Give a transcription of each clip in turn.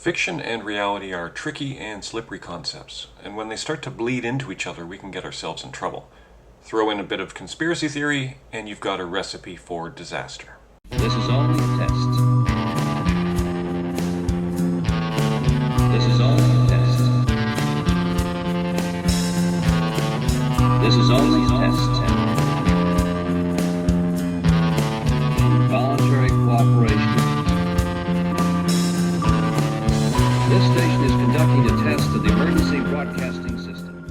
Fiction and reality are tricky and slippery concepts, and when they start to bleed into each other, we can get ourselves in trouble. Throw in a bit of conspiracy theory, and you've got a recipe for disaster. This is only a test. This is only a test. This is only a test. Voluntary cooperation. This station is conducting a test of the emergency broadcasting system.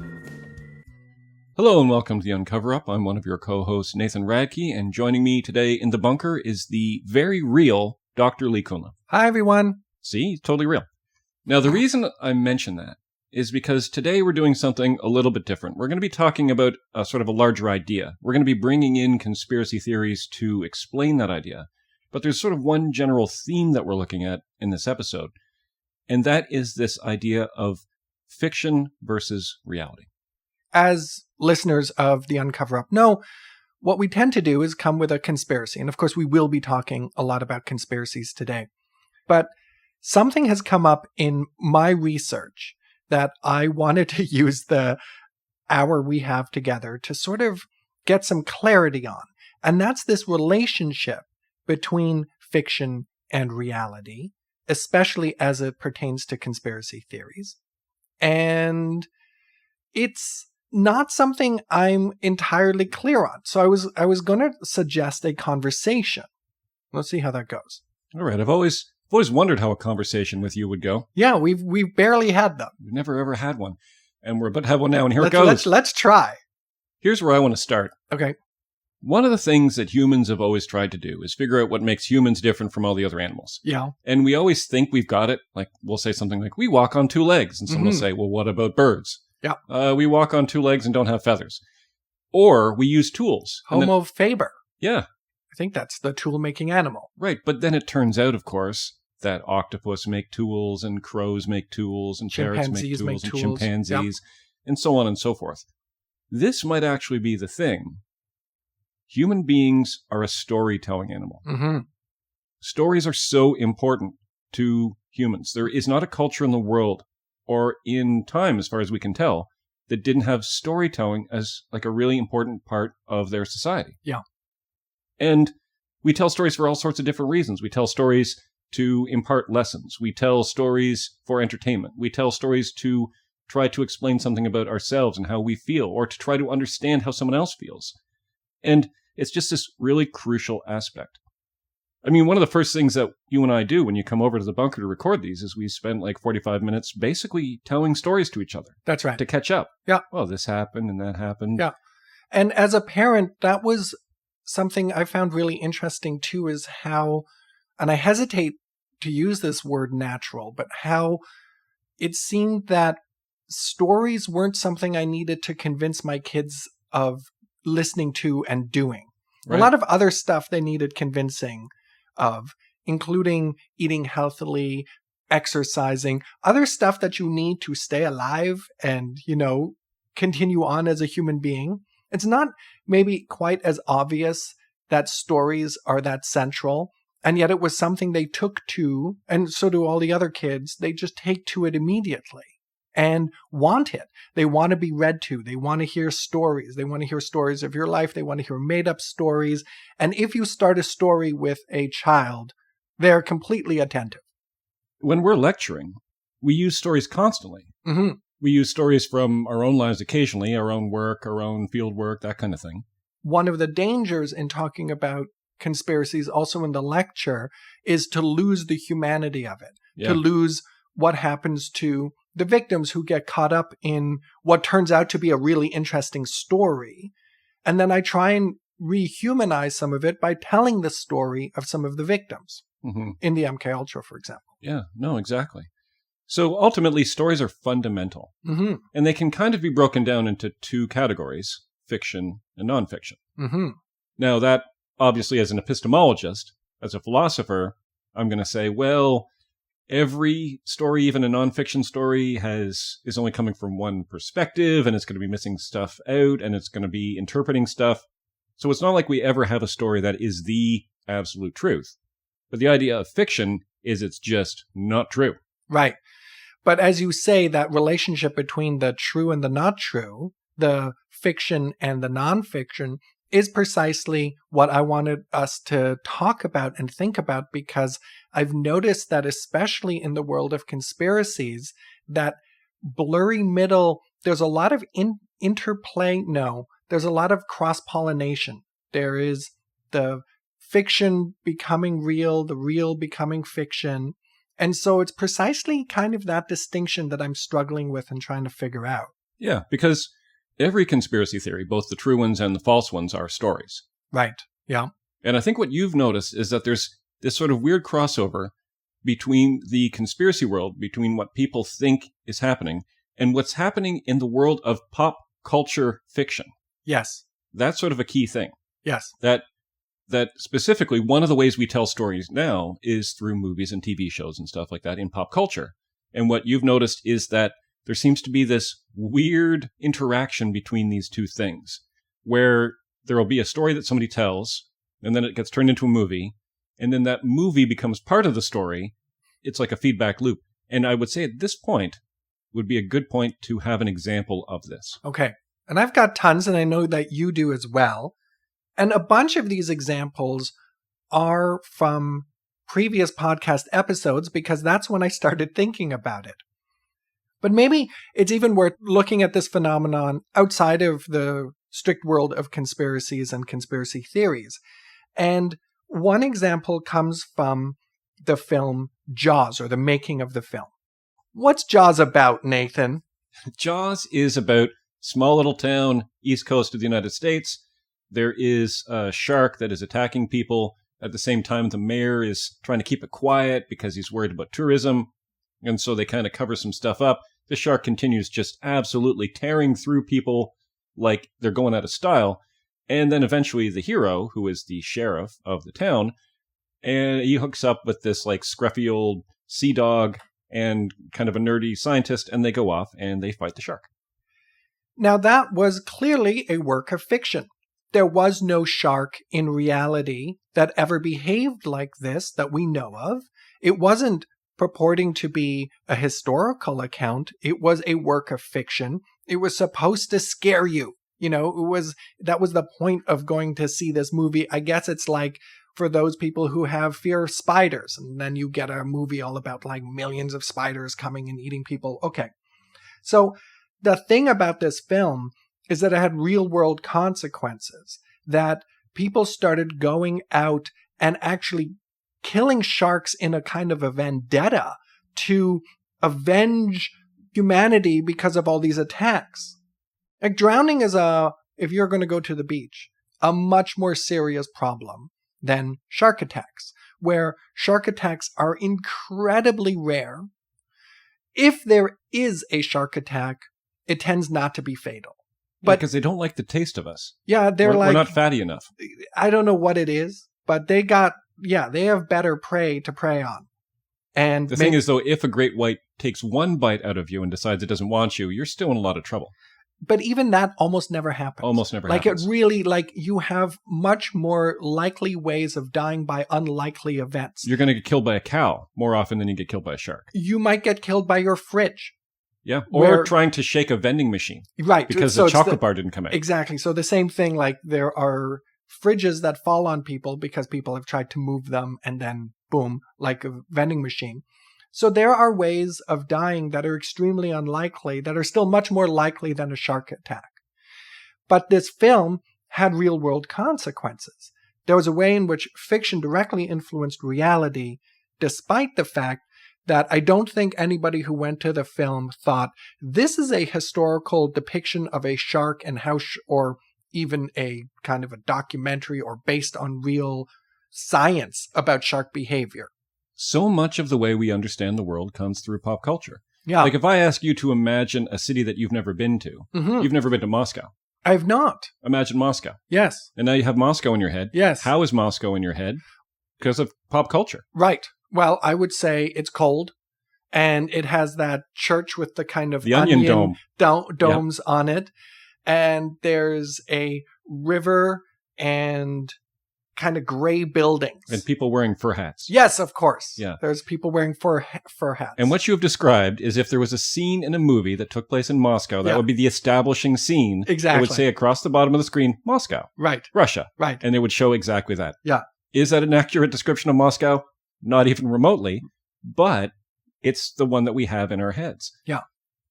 Hello and welcome to the Uncover Up. I'm one of your co-hosts, Nathan Radke, and joining me today in the bunker is the very real Dr. Lee Kunla. Hi, everyone. See, totally real. Now, the reason I mention that is because today we're doing something a little bit different. We're going to be talking about a sort of a larger idea. We're going to be bringing in conspiracy theories to explain that idea. But there's sort of one general theme that we're looking at in this episode, and that is this idea of fiction versus reality. As listeners of the Uncover Up know, what we tend to do is come with a conspiracy. And of course, we will be talking a lot about conspiracies today. But something has come up in my research that I wanted to use the hour we have together to sort of get some clarity on. And that's this relationship between fiction and reality, especially as it pertains to conspiracy theories. And it's not something I'm entirely clear on. So I was going to suggest a conversation. Let's see how that goes. All right. I've always wondered how a conversation with you would go. Yeah, we've barely had them. We've never ever had one. And we're about to have one now, and here it goes. Let's try. Here's where I want to start. Okay. One of the things that humans have always tried to do is figure out what makes humans different from all the other animals. Yeah. And we always think we've got it. Like, we'll say something like, we walk on two legs. And someone will say, well, what about birds? Yeah. We walk on two legs and don't have feathers. Or we use tools. Homo faber. Yeah. I think that's the tool-making animal. Right. But then it turns out, of course, that octopus make tools and crows make tools and parrots make tools and chimpanzees and so on and so forth. This might actually be the thing. Human beings are a storytelling animal. Mm-hmm. Stories are so important to humans. There is not a culture in the world or in time, as far as we can tell, that didn't have storytelling as like a really important part of their society. Yeah. And we tell stories for all sorts of different reasons. We tell stories to impart lessons. We tell stories for entertainment. We tell stories to try to explain something about ourselves and how we feel, or to try to understand how someone else feels. And it's just this really crucial aspect. I mean, one of the first things that you and I do when you come over to the bunker to record these is we spend like 45 minutes basically telling stories to each other. That's right. To catch up. Yeah. Well, this happened and that happened. Yeah. And as a parent, that was something I found really interesting too, is how, and I hesitate to use this word natural, but how it seemed that stories weren't something I needed to convince my kids of listening to and doing. Right. A lot of other stuff they needed convincing of, including eating healthily, exercising, other stuff that you need to stay alive and, continue on as a human being. It's not maybe quite as obvious that stories are that central, and yet it was something they took to, and so do all the other kids, they just take to it immediately and want it. They want to be read to. They want to hear stories. They want to hear stories of your life. They want to hear made-up stories. And if you start a story with a child, they're completely attentive. When we're lecturing, we use stories constantly. Mm-hmm. We use stories from our own lives occasionally, our own work, our own field work, that kind of thing. One of the dangers in talking about conspiracies, also in the lecture, is to lose the humanity of it, to lose what happens to the victims who get caught up in what turns out to be a really interesting story. And then I try and rehumanize some of it by telling the story of some of the victims in the MK Ultra, for example. Yeah, no, exactly. So ultimately, stories are fundamental. Mm-hmm. And they can kind of be broken down into two categories, fiction and nonfiction. Mm-hmm. Now that, obviously, as an epistemologist, as a philosopher, I'm going to say, well, every story, even a nonfiction story, is only coming from one perspective, and it's going to be missing stuff out, and it's going to be interpreting stuff. So it's not like we ever have a story that is the absolute truth. But the idea of fiction is it's just not true. Right. But as you say, that relationship between the true and the not true, the fiction and the nonfiction, is precisely what I wanted us to talk about and think about, because I've noticed that especially in the world of conspiracies, that blurry middle, there's a lot of interplay. No, there's a lot of cross-pollination. There is the fiction becoming real, the real becoming fiction. And so it's precisely kind of that distinction that I'm struggling with and trying to figure out. Yeah, because every conspiracy theory, both the true ones and the false ones, are stories. Right. Yeah. And I think what you've noticed is that there's this sort of weird crossover between the conspiracy world, between what people think is happening, and what's happening in the world of pop culture fiction. Yes. That's sort of a key thing. Yes. That specifically, one of the ways we tell stories now is through movies and TV shows and stuff like that in pop culture. And what you've noticed is that there seems to be this weird interaction between these two things, where there will be a story that somebody tells, and then it gets turned into a movie, and then that movie becomes part of the story. It's like a feedback loop. And I would say at this point would be a good point to have an example of this. Okay. And I've got tons, and I know that you do as well. And a bunch of these examples are from previous podcast episodes, because that's when I started thinking about it. But maybe it's even worth looking at this phenomenon outside of the strict world of conspiracies and conspiracy theories. And one example comes from the film Jaws, or the making of the film. What's Jaws about, Nathan? Jaws is about small little town, east coast of the United States. There is a shark that is attacking people. At the same time, the mayor is trying to keep it quiet because he's worried about tourism. And so they kind of cover some stuff up. The shark continues just absolutely tearing through people like they're going out of style. And then eventually the hero, who is the sheriff of the town, and he hooks up with this like scruffy old sea dog and kind of a nerdy scientist, and they go off and they fight the shark. Now that was clearly a work of fiction. There was no shark in reality that ever behaved like this that we know of. It wasn't purporting to be a historical account. It was a work of fiction. It was supposed to scare you. You know, that was the point of going to see this movie. I guess it's like for those people who have fear of spiders, and then you get a movie all about like millions of spiders coming and eating people. Okay. So the thing about this film is that it had real world consequences, that people started going out and actually killing sharks in a kind of a vendetta to avenge humanity because of all these attacks. Like drowning is if you're going to go to the beach, a much more serious problem than shark attacks, where shark attacks are incredibly rare. If there is a shark attack, it tends not to be fatal. But because they don't like the taste of us. Yeah, we're not fatty enough. I don't know what it is, but they have better prey to prey on. And the thing is, though, if a great white takes one bite out of you and decides it doesn't want you, you're still in a lot of trouble. But even that almost never happens. Almost never happens. happens. It really, you have much more likely ways of dying by unlikely events. You're going to get killed by a cow more often than you get killed by a shark. You might get killed by your fridge. Yeah, or trying to shake a vending machine. Right. Because the chocolate bar didn't come out. Exactly. So the same thing, like there are fridges that fall on people because people have tried to move them and then boom, like a vending machine. So there are ways of dying that are extremely unlikely, that are still much more likely than a shark attack. But this film had real world consequences. There was a way in which fiction directly influenced reality, despite the fact that I don't think anybody who went to the film thought this is a historical depiction of a shark and how, or even a kind of a documentary or based on real science about shark behavior. So much of the way we understand the world comes through pop culture. Yeah. Like if I ask you to imagine a city that you've never been to, you've never been to Moscow. I've not. Imagine Moscow. Yes. And now you have Moscow in your head. Yes. How is Moscow in your head? Because of pop culture. Right. Well, I would say it's cold, and it has that church with the kind of the onion domes on it, and there's a river and kind of gray buildings. And people wearing fur hats. Yes, of course. Yeah. There's people wearing fur hats. And what you have described is if there was a scene in a movie that took place in Moscow, that would be the establishing scene. Exactly. It would say across the bottom of the screen, Moscow. Right. Russia. Right. And they would show exactly that. Yeah. Is that an accurate description of Moscow? Not even remotely, but it's the one that we have in our heads. Yeah.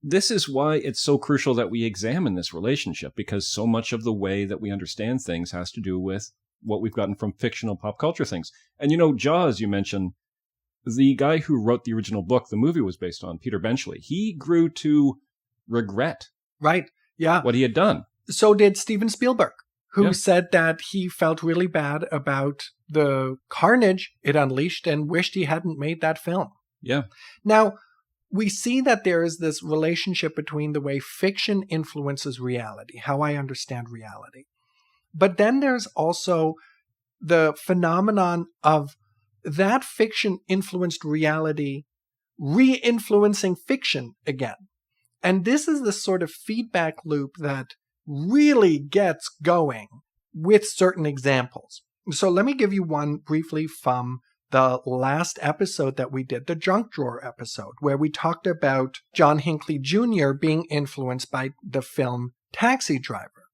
This is why it's so crucial that we examine this relationship, because so much of the way that we understand things has to do with what we've gotten from fictional pop culture things. And Jaws, you mentioned, the guy who wrote the original book the movie was based on, Peter Benchley, he grew to regret what he had done. So did Steven Spielberg, who said that he felt really bad about the carnage it unleashed and wished he hadn't made that film. Yeah. Now, we see that there is this relationship between the way fiction influences reality, how I understand reality. But then there's also the phenomenon of that fiction influenced reality re-influencing fiction again. And this is the sort of feedback loop that really gets going with certain examples. So let me give you one briefly from the last episode that we did, the Junk Drawer episode, where we talked about John Hinckley Jr. being influenced by the film Taxi Driver.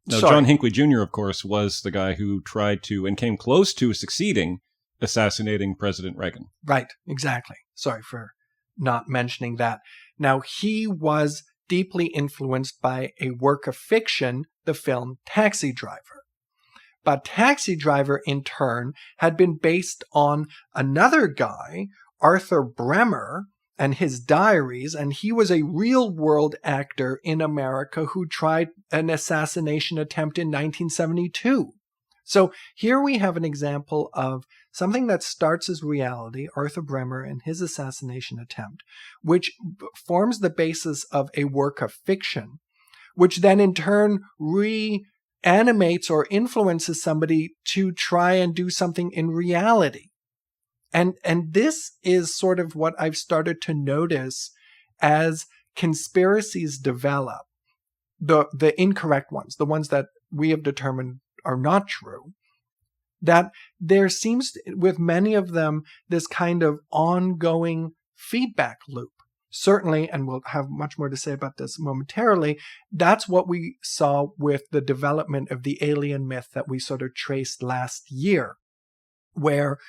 Now, John Hinckley Jr., of course, was the guy who tried to and came close to succeeding assassinating President Reagan. Right, exactly. Sorry for not mentioning that. Now, he was deeply influenced by a work of fiction, the film Taxi Driver. But Taxi Driver, in turn, had been based on another guy, Arthur Bremer, and his diaries, and he was a real-world actor in America who tried an assassination attempt in 1972. So here we have an example of something that starts as reality, Arthur Bremer and his assassination attempt, which forms the basis of a work of fiction, which then in turn reanimates or influences somebody to try and do something in reality. And this is sort of what I've started to notice as conspiracies develop, the incorrect ones, the ones that we have determined are not true, that there seems, with many of them, this kind of ongoing feedback loop. Certainly, and we'll have much more to say about this momentarily, that's what we saw with the development of the alien myth that we sort of traced last year, where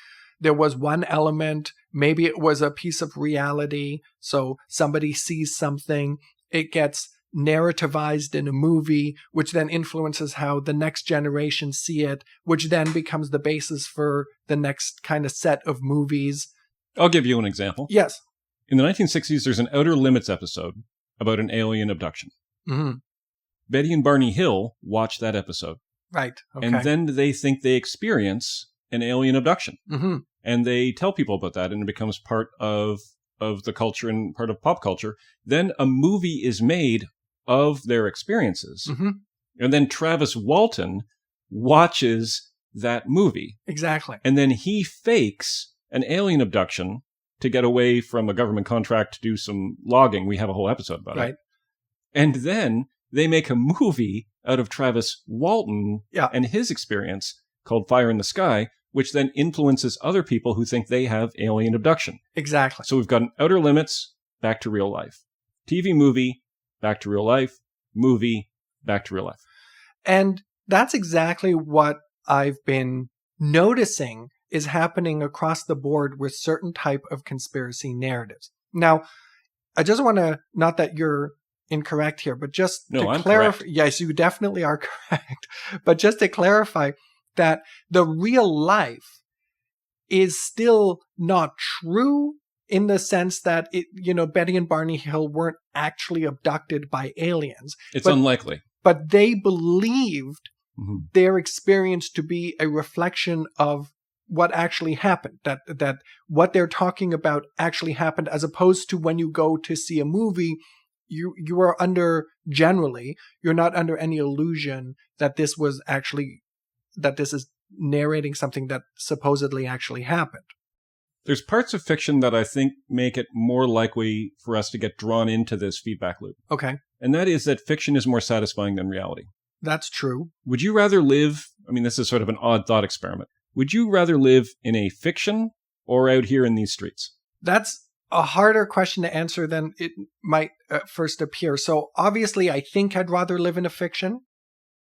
there was one element, maybe it was a piece of reality, so somebody sees something, it gets narrativized in a movie, which then influences how the next generation see it, which then becomes the basis for the next kind of set of movies. I'll give you an example. Yes. In the 1960s, there's an Outer Limits episode about an alien abduction. Mm-hmm. Betty and Barney Hill watch that episode. Right. Okay. And then they think they experience an alien abduction. Mm-hmm. And they tell people about that, and it becomes part of the culture and part of pop culture. Then a movie is made of their experiences. Mm-hmm. And then Travis Walton watches that movie. Exactly. And then he fakes an alien abduction to get away from a government contract to do some logging. We have a whole episode about it. And then they make a movie out of Travis Walton and his experience called Fire in the Sky, which then influences other people who think they have alien abduction. Exactly. So we've got an Outer Limits, back to real life. TV movie, back to real life. Movie, back to real life. And that's exactly what I've been noticing is happening across the board with certain type of conspiracy narratives. Now, I just want to, not that you're incorrect here, but just to clarify. Yes, you definitely are correct. But just to clarify that the real life is still not true in the sense that Betty and Barney Hill weren't actually abducted by aliens. It's unlikely. But they believed their experience to be a reflection of what actually happened, that what they're talking about actually happened, as opposed to when you go to see a movie, you are you're not under any illusion that this is narrating something that supposedly actually happened. There's parts of fiction that I think make it more likely for us to get drawn into this feedback loop. Okay. And that is that fiction is more satisfying than reality. That's true. Would you rather live I mean, this is sort of an odd thought experiment. Would you rather live in a fiction or out here in these streets? That's a harder question to answer than it might first appear. So obviously, I think I'd rather live in a fiction,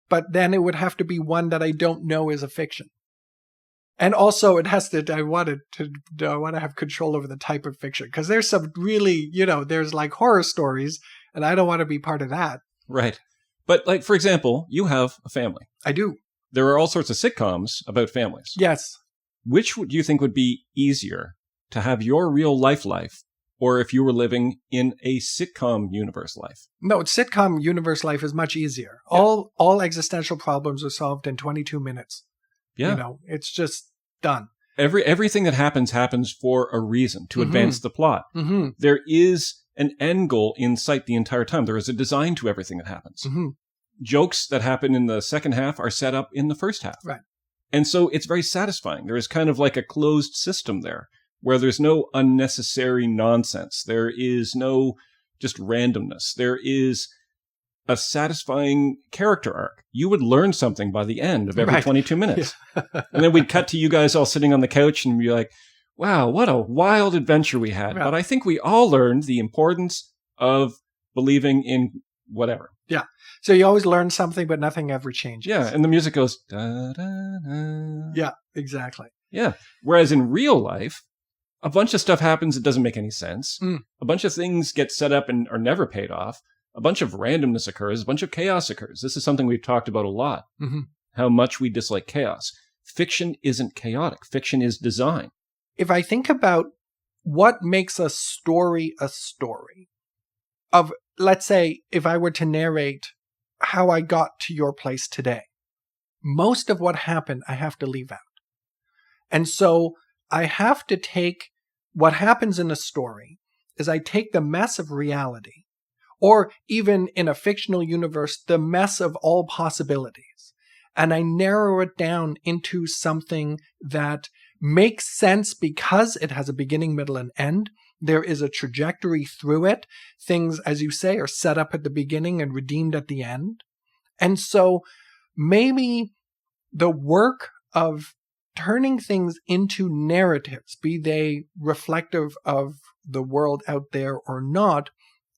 but then it would have to be one that I don't know is a fiction. And also, it has to. I want to have control over the type of fiction, because there's some really, there's like horror stories, and I don't want to be part of that. Right. But like, for example, you have a family. I do. There are all sorts of sitcoms about families. Yes. Which would you think would be easier, to have your real life, or if you were living in a sitcom universe life? No, sitcom universe life is much easier. Yeah. All existential problems are solved in 22 minutes. Yeah. It's just done. Everything that happens for a reason, to advance the plot. Mm-hmm. There is an end goal in sight the entire time. There is a design to everything that happens. Mm-hmm. Jokes that happen in the second half are set up in the first half. Right. And so it's very satisfying. There is kind of like a closed system there, where there's no unnecessary nonsense. There is no just randomness. There is a satisfying character arc. You would learn something by the end of every 22 minutes. Yeah. And then we'd cut to you guys all sitting on the couch and be like, wow, what a wild adventure we had. Right. But I think we all learned the importance of believing in whatever. Yeah. So you always learn something, but nothing ever changes. Yeah. And the music goes, da, da, da. Yeah, exactly. Yeah. Whereas in real life, a bunch of stuff happens that doesn't make any sense. A bunch of things get set up and are never paid off. A bunch of randomness occurs. A bunch of chaos occurs. This is something we've talked about a lot. Mm-hmm. How much we dislike chaos. Fiction isn't chaotic. Fiction is design. If I think about what makes a story, of, let's say, if I were to narrate how I got to your place today, most of what happened, I have to leave out. And so I have to take what happens in a story is I take the mess of reality, or even in a fictional universe, the mess of all possibilities, and I narrow it down into something that makes sense because it has a beginning, middle, and end. There is a trajectory through it. Things, as you say, are set up at the beginning and redeemed at the end. And so maybe the work of turning things into narratives, be they reflective of the world out there or not,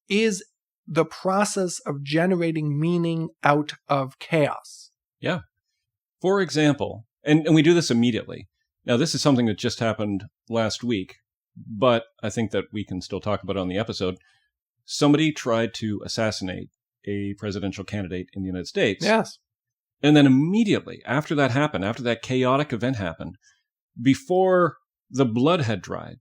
is the process of generating meaning out of chaos. Yeah. For example, and we do this immediately. Now, this is something that just happened last week, but I think that we can still talk about it on the episode. Somebody tried to assassinate a presidential candidate in the United States. Yes. And then immediately after that happened, after that chaotic event happened, before the blood had dried,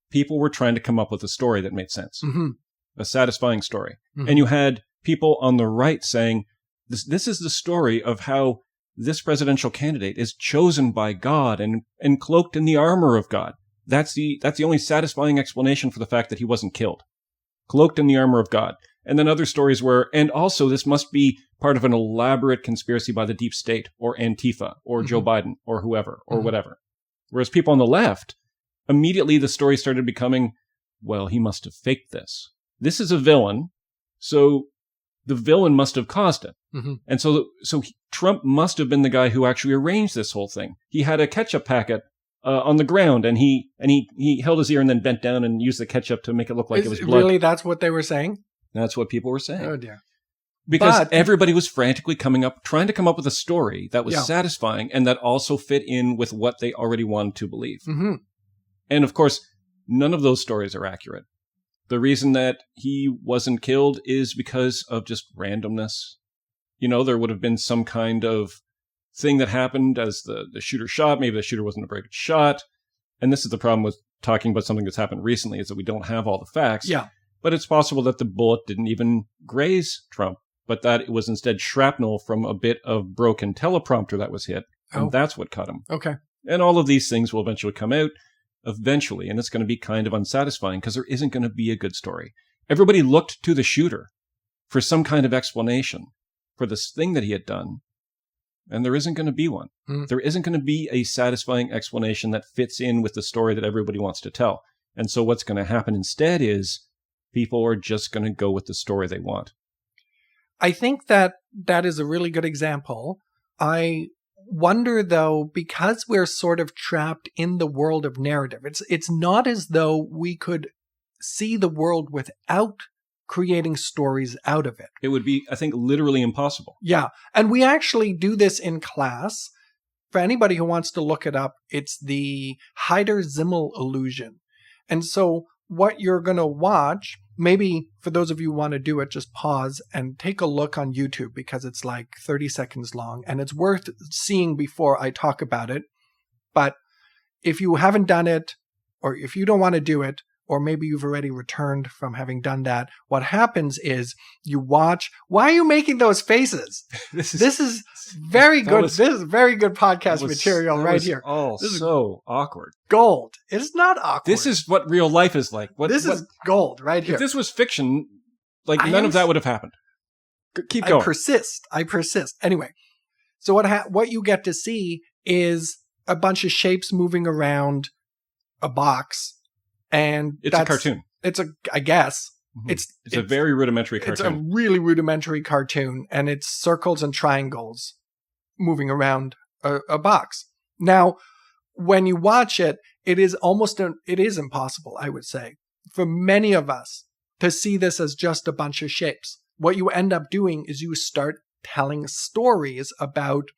people were trying to come up with a story that made sense. Mm-hmm. A satisfying story. Mm-hmm. And you had people on the right saying, this is the story of how this presidential candidate is chosen by God and cloaked in the armor of God. That's the only satisfying explanation for the fact that he wasn't killed. Cloaked in the armor of God. And then other stories were, and also this must be part of an elaborate conspiracy by the deep state or Antifa or mm-hmm. Joe Biden or whoever or mm-hmm. whatever. Whereas people on the left, immediately the story started becoming, well, he must have faked this. This is a villain, so the villain must have caused it. Mm-hmm. And so Trump must have been the guy who actually arranged this whole thing. He had a ketchup packet on the ground, and he held his ear and then bent down and used the ketchup to make it look like it was blood. Really, that's what they were saying? That's what people were saying. Oh, dear. Because everybody was frantically trying to come up with a story that was satisfying and that also fit in with what they already wanted to believe. Mm-hmm. And of course, none of those stories are accurate. The reason that he wasn't killed is because of just randomness. You know, there would have been some kind of thing that happened as the shooter shot. Maybe the shooter wasn't a very good shot. And this is the problem with talking about something that's happened recently, is that we don't have all the facts. Yeah. But it's possible that the bullet didn't even graze Trump, but that it was instead shrapnel from a bit of broken teleprompter that was hit. And that's what cut him. Okay. And all of these things will eventually come out. Eventually, and it's going to be kind of unsatisfying because there isn't going to be a good story. Everybody looked to the shooter for some kind of explanation for this thing that he had done, and there isn't going to be one. Mm. There isn't going to be a satisfying explanation that fits in with the story that everybody wants to tell. And so what's going to happen instead is people are just going to go with the story they want. I think that is a really good example. I wonder, though, because we're sort of trapped in the world of narrative, it's not as though we could see the world without creating stories out of it. It would be, I think, literally impossible. Yeah. And we actually do this in class. For anybody who wants to look it up, it's the Heider-Zimmel illusion. And so what you're going to watch, maybe for those of you who want to do it, just pause and take a look on YouTube, because it's like 30 seconds long and it's worth seeing before I talk about it. But if you haven't done it, or if you don't want to do it, or maybe you've already returned from having done that, what happens is you watch. Why are you making those faces? This is very good. This is very good podcast material right here. Oh, this is so awkward. Gold. It's not awkward. This is what real life is like. This is gold right here. If this was fiction, like none of that would have happened. Keep going. I persist. Anyway, so what you get to see is a bunch of shapes moving around a box. And it's a cartoon. I guess. Mm-hmm. It's a very rudimentary cartoon. It's a really rudimentary cartoon, and it's circles and triangles moving around a box. Now, when you watch it, it is impossible, I would say, for many of us to see this as just a bunch of shapes. What you end up doing is you start telling stories about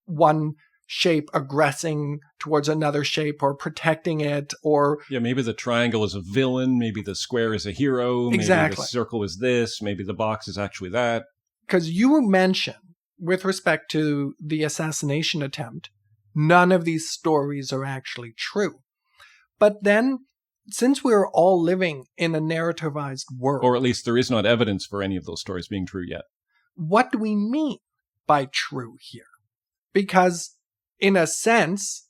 one shape aggressing towards another shape or protecting it, or maybe the triangle is a villain, maybe the square is a hero, exactly. Maybe the circle is this, maybe the box is actually that. Because you mentioned, with respect to the assassination attempt, none of these stories are actually true. But then, since we're all living in a narrativized world, or at least there is not evidence for any of those stories being true yet, what do we mean by true here? Because in a sense,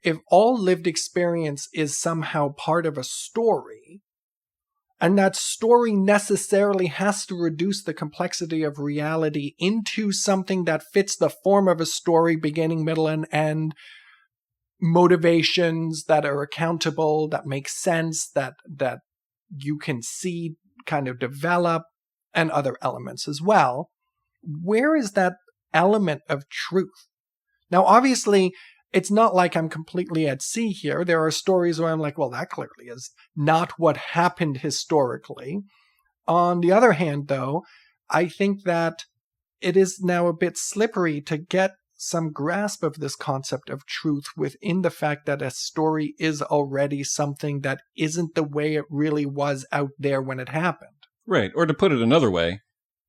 if all lived experience is somehow part of a story, and that story necessarily has to reduce the complexity of reality into something that fits the form of a story, beginning, middle, and end, motivations that are accountable, that make sense, that you can see kind of develop, and other elements as well, where is that element of truth? Now, obviously, it's not like I'm completely at sea here. There are stories where I'm like, well, that clearly is not what happened historically. On the other hand, though, I think that it is now a bit slippery to get some grasp of this concept of truth within the fact that a story is already something that isn't the way it really was out there when it happened. Right. Or to put it another way,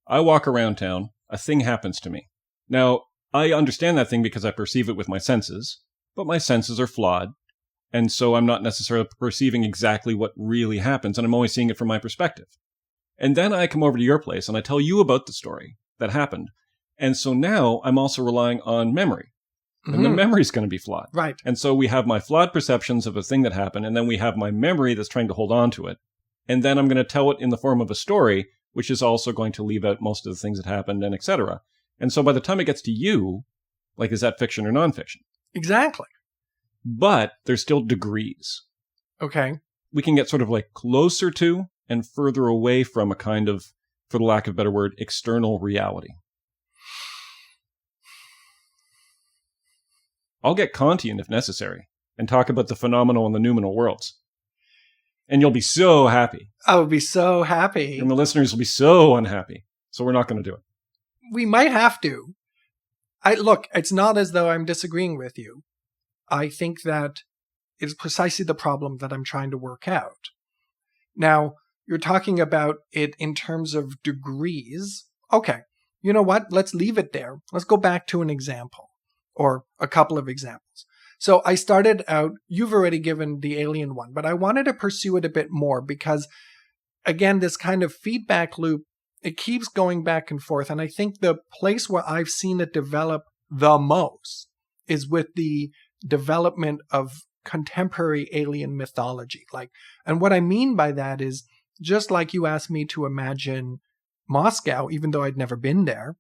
I walk around town, a thing happens to me. Now, I understand that thing because I perceive it with my senses, but my senses are flawed, and so I'm not necessarily perceiving exactly what really happens, and I'm only seeing it from my perspective. And then I come over to your place, and I tell you about the story that happened, and so now I'm also relying on memory, and the memory's going to be flawed. Right. And so we have my flawed perceptions of a thing that happened, and then we have my memory that's trying to hold on to it, and then I'm going to tell it in the form of a story, which is also going to leave out most of the things that happened, and etc. And so by the time it gets to you, like, is that fiction or nonfiction? Exactly. But there's still degrees. Okay. We can get sort of like closer to and further away from a kind of, for the lack of a better word, external reality. I'll get Kantian if necessary and talk about the phenomenal and the noumenal worlds. And you'll be so happy. I would be so happy. And the listeners will be so unhappy. So we're not going to do it. We might have to. Look, it's not as though I'm disagreeing with you. I think that is precisely the problem that I'm trying to work out. Now, you're talking about it in terms of degrees. Okay, you know what? Let's leave it there. Let's go back to an example, or a couple of examples. So I started out, you've already given the alien one, but I wanted to pursue it a bit more because, again, this kind of feedback loop, it keeps going back and forth. And I think the place where I've seen it develop the most is with the development of contemporary alien mythology. And what I mean by that is, just like you asked me to imagine Moscow, even though I'd never been there,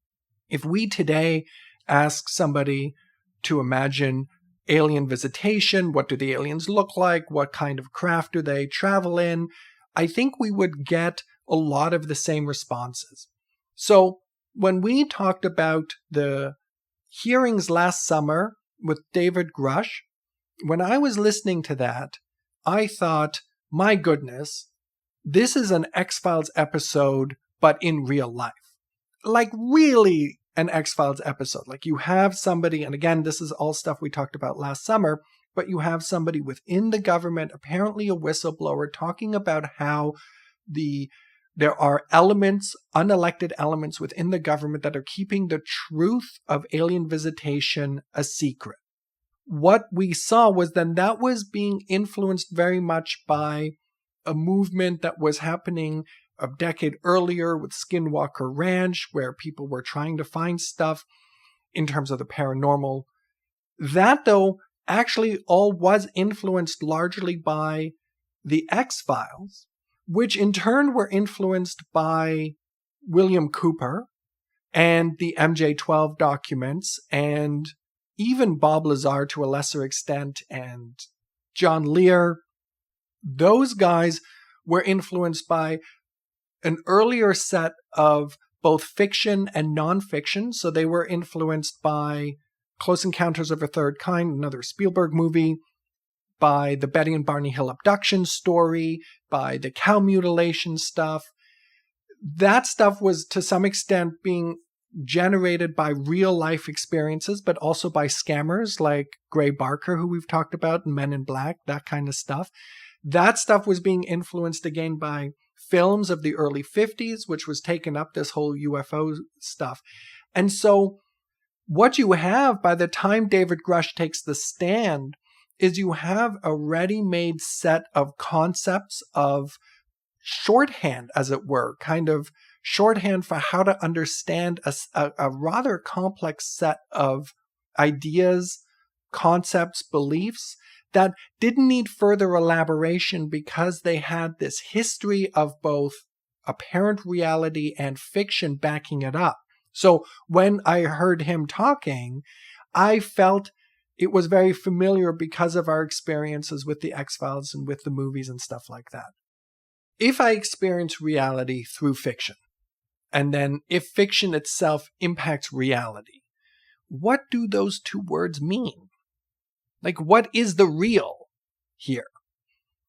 if we today ask somebody to imagine alien visitation, what do the aliens look like? What kind of craft do they travel in? I think we would get a lot of the same responses. So when we talked about the hearings last summer with David Grush, when I was listening to that, I thought, my goodness, this is an X-Files episode, but in real life. Like really an X-Files episode. Like you have somebody, and again, this is all stuff we talked about last summer, but you have somebody within the government, apparently a whistleblower, talking about how there are elements, unelected elements within the government that are keeping the truth of alien visitation a secret. What we saw was then that was being influenced very much by a movement that was happening a decade earlier with Skinwalker Ranch, where people were trying to find stuff in terms of the paranormal. That, though, actually all was influenced largely by the X-Files, which in turn were influenced by William Cooper and the MJ-12 documents, and even Bob Lazar to a lesser extent, and John Lear. Those guys were influenced by an earlier set of both fiction and nonfiction. So they were influenced by Close Encounters of a Third Kind, another Spielberg movie, by the Betty and Barney Hill abduction story, by the cow mutilation stuff. That stuff was to some extent being generated by real life experiences, but also by scammers like Gray Barker, who we've talked about, and Men in Black, that kind of stuff. That stuff was being influenced again by films of the early 50s, which was taken up this whole UFO stuff. And so what you have by the time David Grush takes the stand is you have a ready-made set of concepts of shorthand, as it were, kind of shorthand for how to understand a rather complex set of ideas, concepts, beliefs that didn't need further elaboration because they had this history of both apparent reality and fiction backing it up. So when I heard him talking, I felt it was very familiar because of our experiences with the X-Files and with the movies and stuff like that. If I experience reality through fiction, and then if fiction itself impacts reality, what do those two words mean? Like, what is the real here?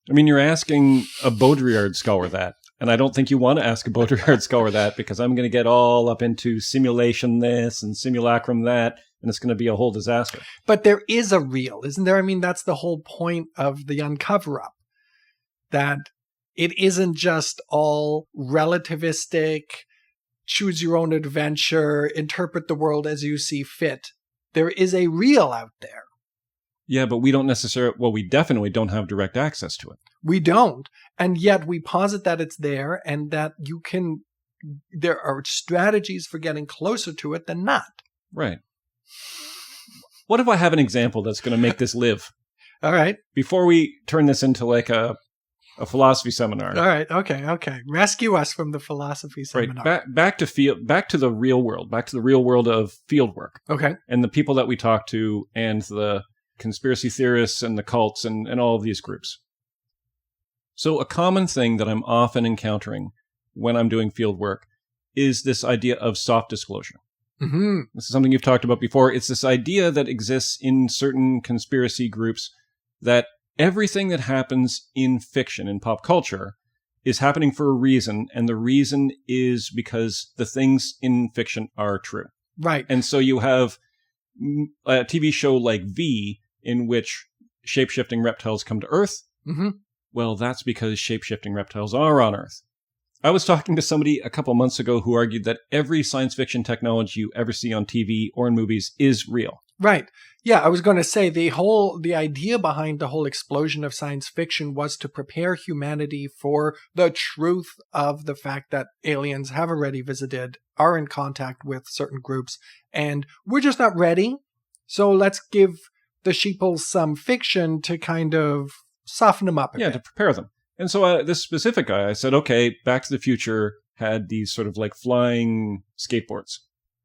I mean, you're asking a Baudrillard scholar that, and I don't think you want to ask a Baudrillard scholar that, because I'm going to get all up into simulation this and simulacrum that, and it's going to be a whole disaster. But there is a real, isn't there? I mean, that's the whole point of the Uncover-Up, that it isn't just all relativistic, choose your own adventure, interpret the world as you see fit. There is a real out there. Yeah, but we don't necessarily, well, we definitely don't have direct access to it. We don't. And yet we posit that it's there and that there are strategies for getting closer to it than not. Right. What if I have an example that's going to make this live? All right. Before we turn this into like a philosophy seminar. All right. Okay. Rescue us from the philosophy seminar. Right. Back to the real world. Back to the real world of field work. Okay. And the people that we talk to and the conspiracy theorists and the cults and all of these groups. So a common thing that I'm often encountering when I'm doing field work is this idea of soft disclosure. Mm-hmm. This is something you've talked about before. It's this idea that exists in certain conspiracy groups that everything that happens in fiction, in pop culture, is happening for a reason, and the reason is because the things in fiction are true. Right. And so you have a TV show like V, in which shape-shifting reptiles come to Earth. Mm-hmm. Well, that's because shape-shifting reptiles are on Earth. I was talking to somebody a couple months ago who argued that every science fiction technology you ever see on TV or in movies is real. Right. Yeah, I was going to say the idea behind the whole explosion of science fiction was to prepare humanity for the truth of the fact that aliens have already visited, are in contact with certain groups, and we're just not ready. So let's give the sheeples some fiction to kind of soften them up a bit. To prepare them. And so this specific guy, I said, okay, Back to the Future had these sort of like flying skateboards.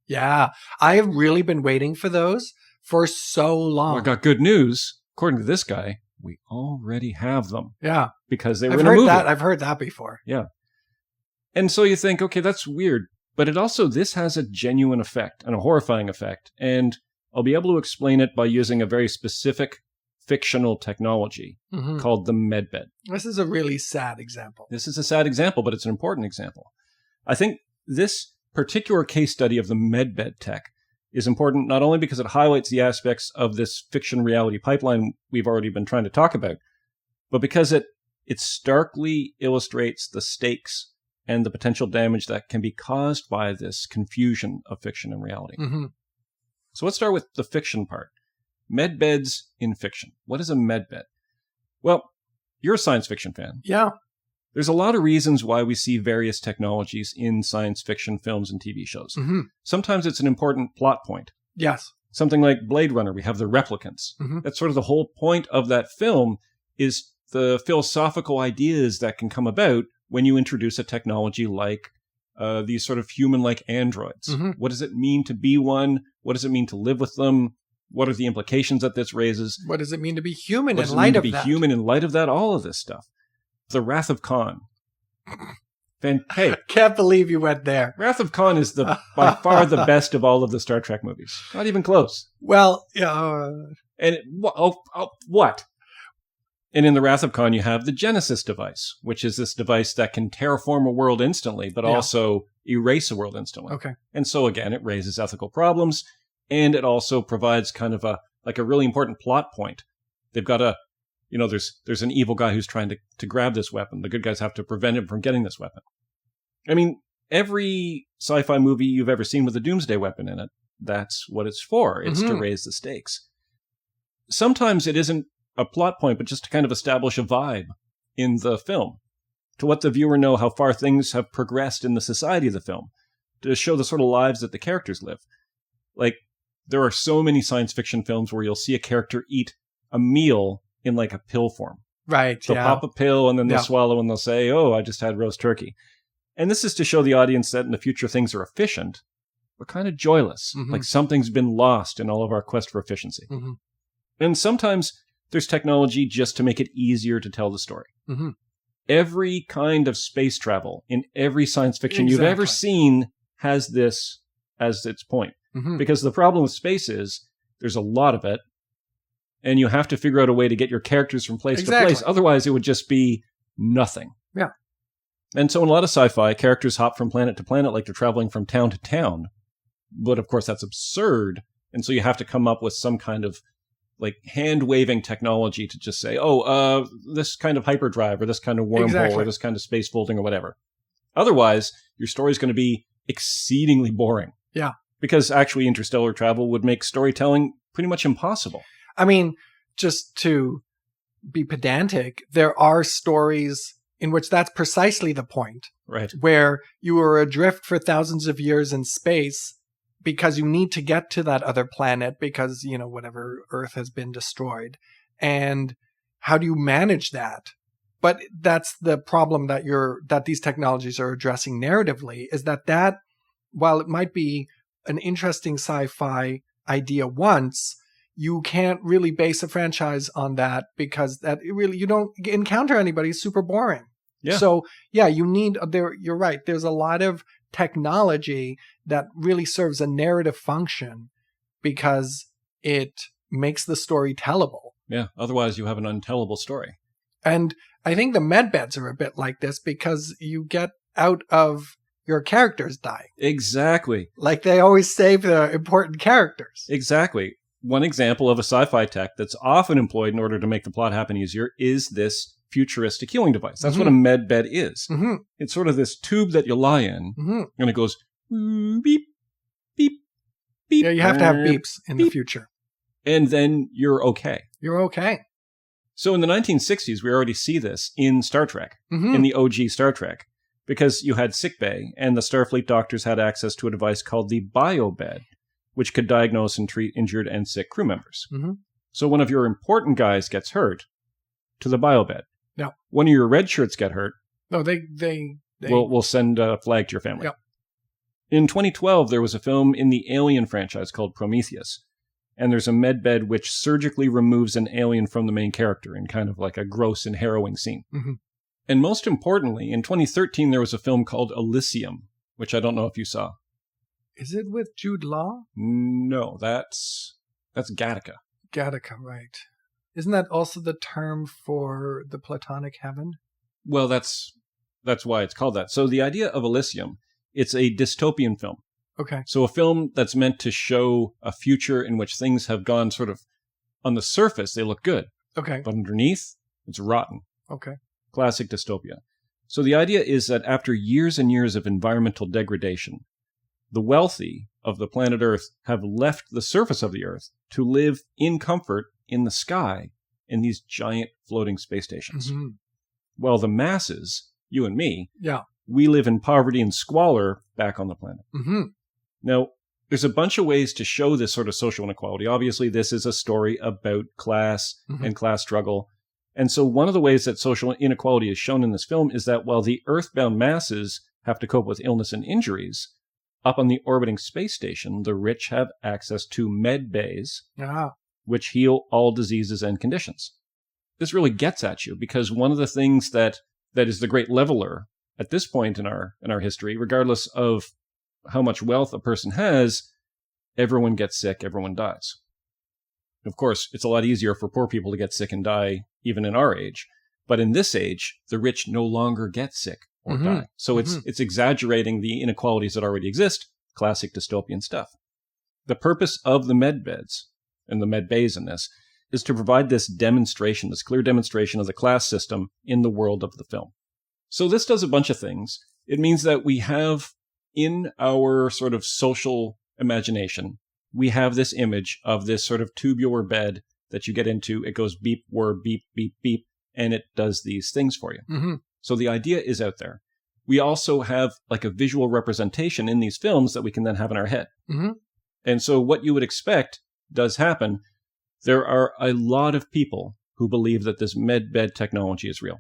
Yeah, I have really been waiting for those for so long. Well, I got good news. According to this guy, we already have them. Yeah. Because they were in a movie. I've heard that before. Yeah. And so you think, okay, that's weird. But this has a genuine effect and a horrifying effect. And I'll be able to explain it by using a very specific fictional technology called the medbed. This is a really sad example. This is a sad example, but it's an important example. I think this particular case study of the medbed tech is important not only because it highlights the aspects of this fiction reality pipeline we've already been trying to talk about, but because it starkly illustrates the stakes and the potential damage that can be caused by this confusion of fiction and reality. So let's start with the fiction part. Medbeds in fiction. What is a medbed? Well, you're a science fiction fan. Yeah. There's a lot of reasons why we see various technologies in science fiction films and TV shows. Sometimes it's an important plot point. Yes. Something like Blade Runner, we have the replicants. That's sort of the whole point of that film, is the philosophical ideas that can come about when you introduce a technology like these sort of human-like androids. What does it mean to be one? What does it mean to live with them? What are the implications that this raises? What does it mean to be human in light of that? Human in light of that, all of this stuff. The Wrath of Khan. Hey, can't believe you went there. Wrath of Khan is by far the best of all of the Star Trek movies. Not even close. Well, what? And in the Wrath of Khan, you have the Genesis device, which is this device that can terraform a world instantly, but also erase a world instantly. Okay. And so again, it raises ethical problems, and it also provides kind of a really important plot point. They've got there's an evil guy who's trying to grab this weapon. The good guys have to prevent him from getting this weapon. I mean, every sci-fi movie you've ever seen with a doomsday weapon in it, that's what it's for. It's to raise the stakes. Sometimes it isn't a plot point, but just to kind of establish a vibe in the film, to let the viewer know how far things have progressed in the society of the film, to show the sort of lives that the characters live. Like, there are so many science fiction films where you'll see a character eat a meal in like a pill form. Right. They'll pop a pill and then they'll swallow and they'll say, oh, I just had roast turkey. And this is to show the audience that in the future things are efficient, but kind of joyless. Like something's been lost in all of our quest for efficiency. And sometimes there's technology just to make it easier to tell the story. Every kind of space travel in every science fiction you've ever seen has this as its point. Because the problem with space is there's a lot of it, and you have to figure out a way to get your characters from place to place. Otherwise, it would just be nothing. Yeah. And so in a lot of sci-fi, characters hop from planet to planet like they're traveling from town to town. But of course, that's absurd. And so you have to come up with some kind of like hand-waving technology to just say, this kind of hyperdrive or this kind of wormhole or this kind of space folding or whatever. Otherwise, your story's going to be exceedingly boring. Yeah. Because actually interstellar travel would make storytelling pretty much impossible. I mean, just to be pedantic, there are stories in which that's precisely the point. Right. Where you are adrift for thousands of years in space because you need to get to that other planet because, whatever, Earth has been destroyed. And how do you manage that? But that's the problem that these technologies are addressing narratively, is that while it might be an interesting sci-fi idea once, you can't really base a franchise on that because you don't encounter anybody super boring. Yeah. So you need you're right. There's a lot of technology that really serves a narrative function because it makes the story tellable. Yeah. Otherwise you have an untellable story. And I think the medbeds are a bit like this because you get out of your characters dying. Exactly. Like they always save the important characters. Exactly. One example of a sci-fi tech that's often employed in order to make the plot happen easier is this futuristic healing device. That's what a medbed is. It's sort of this tube that you lie in, and it goes beep, beep, beep. Yeah, you have to have beeps in the future. And then you're okay. You're okay. So in the 1960s, we already see this in Star Trek, in the OG Star Trek, because you had sickbay, and the Starfleet doctors had access to a device called the biobed, which could diagnose and treat injured and sick crew members. So one of your important guys gets hurt, to the biobed. Yeah. One of your red shirts get hurt. No, they We'll send a flag to your family. Yeah. In 2012, there was a film in the Alien franchise called Prometheus. And there's a medbed which surgically removes an alien from the main character in kind of like a gross and harrowing scene. And most importantly, in 2013, there was a film called Elysium, which I don't know if you saw. Is it with Jude Law? No, that's Gattaca. Gattaca, right. Isn't that also the term for the Platonic heaven? Well, that's why it's called that. So the idea of Elysium, it's a dystopian film. Okay. So a film that's meant to show a future in which things have gone sort of, on the surface, they look good. Okay. But underneath, it's rotten. Okay. Classic dystopia. So the idea is that after years and years of environmental degradation, the wealthy of the planet Earth have left the surface of the Earth to live in comfort in the sky in these giant floating space stations. Mm-hmm. While the masses, you and me, Yeah. we live in poverty and squalor back on the planet. Mm-hmm. Now, there's a bunch of ways to show this sort of social inequality. Obviously, this is a story about class and class struggle. And so one of the ways that social inequality is shown in this film is that while the earthbound masses have to cope with illness and injuries, up on the orbiting space station, the rich have access to medbeds, which heal all diseases and conditions. This really gets at you because one of the things that is the great leveler at this point in our history, regardless of how much wealth a person has, everyone gets sick, everyone dies. Of course, it's a lot easier for poor people to get sick and die, even in our age. But in this age, the rich no longer get sick or die. So it's exaggerating the inequalities that already exist, classic dystopian stuff. The purpose of the medbeds, and the medbays in this, is to provide this demonstration, this clear demonstration of the class system in the world of the film. So this does a bunch of things. It means that we have, in our sort of social imagination, we have this image of this sort of tubular bed that you get into. It goes beep, whir, beep, beep, beep, and it does these things for you. Mm-hmm. So the idea is out there. We also have like a visual representation in these films that we can then have in our head. Mm-hmm. And so what you would expect does happen. There are a lot of people who believe that this medbed technology is real.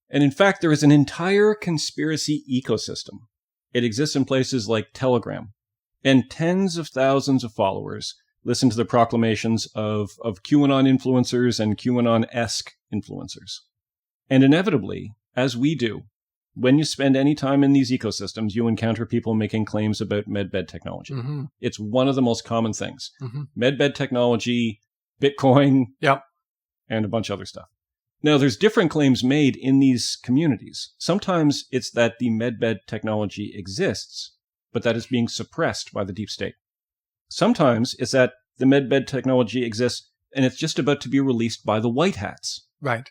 And in fact, there is an entire conspiracy ecosystem. It exists in places like Telegram, and tens of thousands of followers listen to the proclamations of QAnon influencers and QAnon-esque influencers. And inevitably, as we do, when you spend any time in these ecosystems, you encounter people making claims about medbed technology. Mm-hmm. It's one of the most common things. Mm-hmm. Medbed technology, Bitcoin, Yep. and a bunch of other stuff. Now, there's different claims made in these communities. Sometimes it's that the medbed technology exists, but that is being suppressed by the deep state. Sometimes it's that the medbed technology exists and it's just about to be released by the white hats. Right.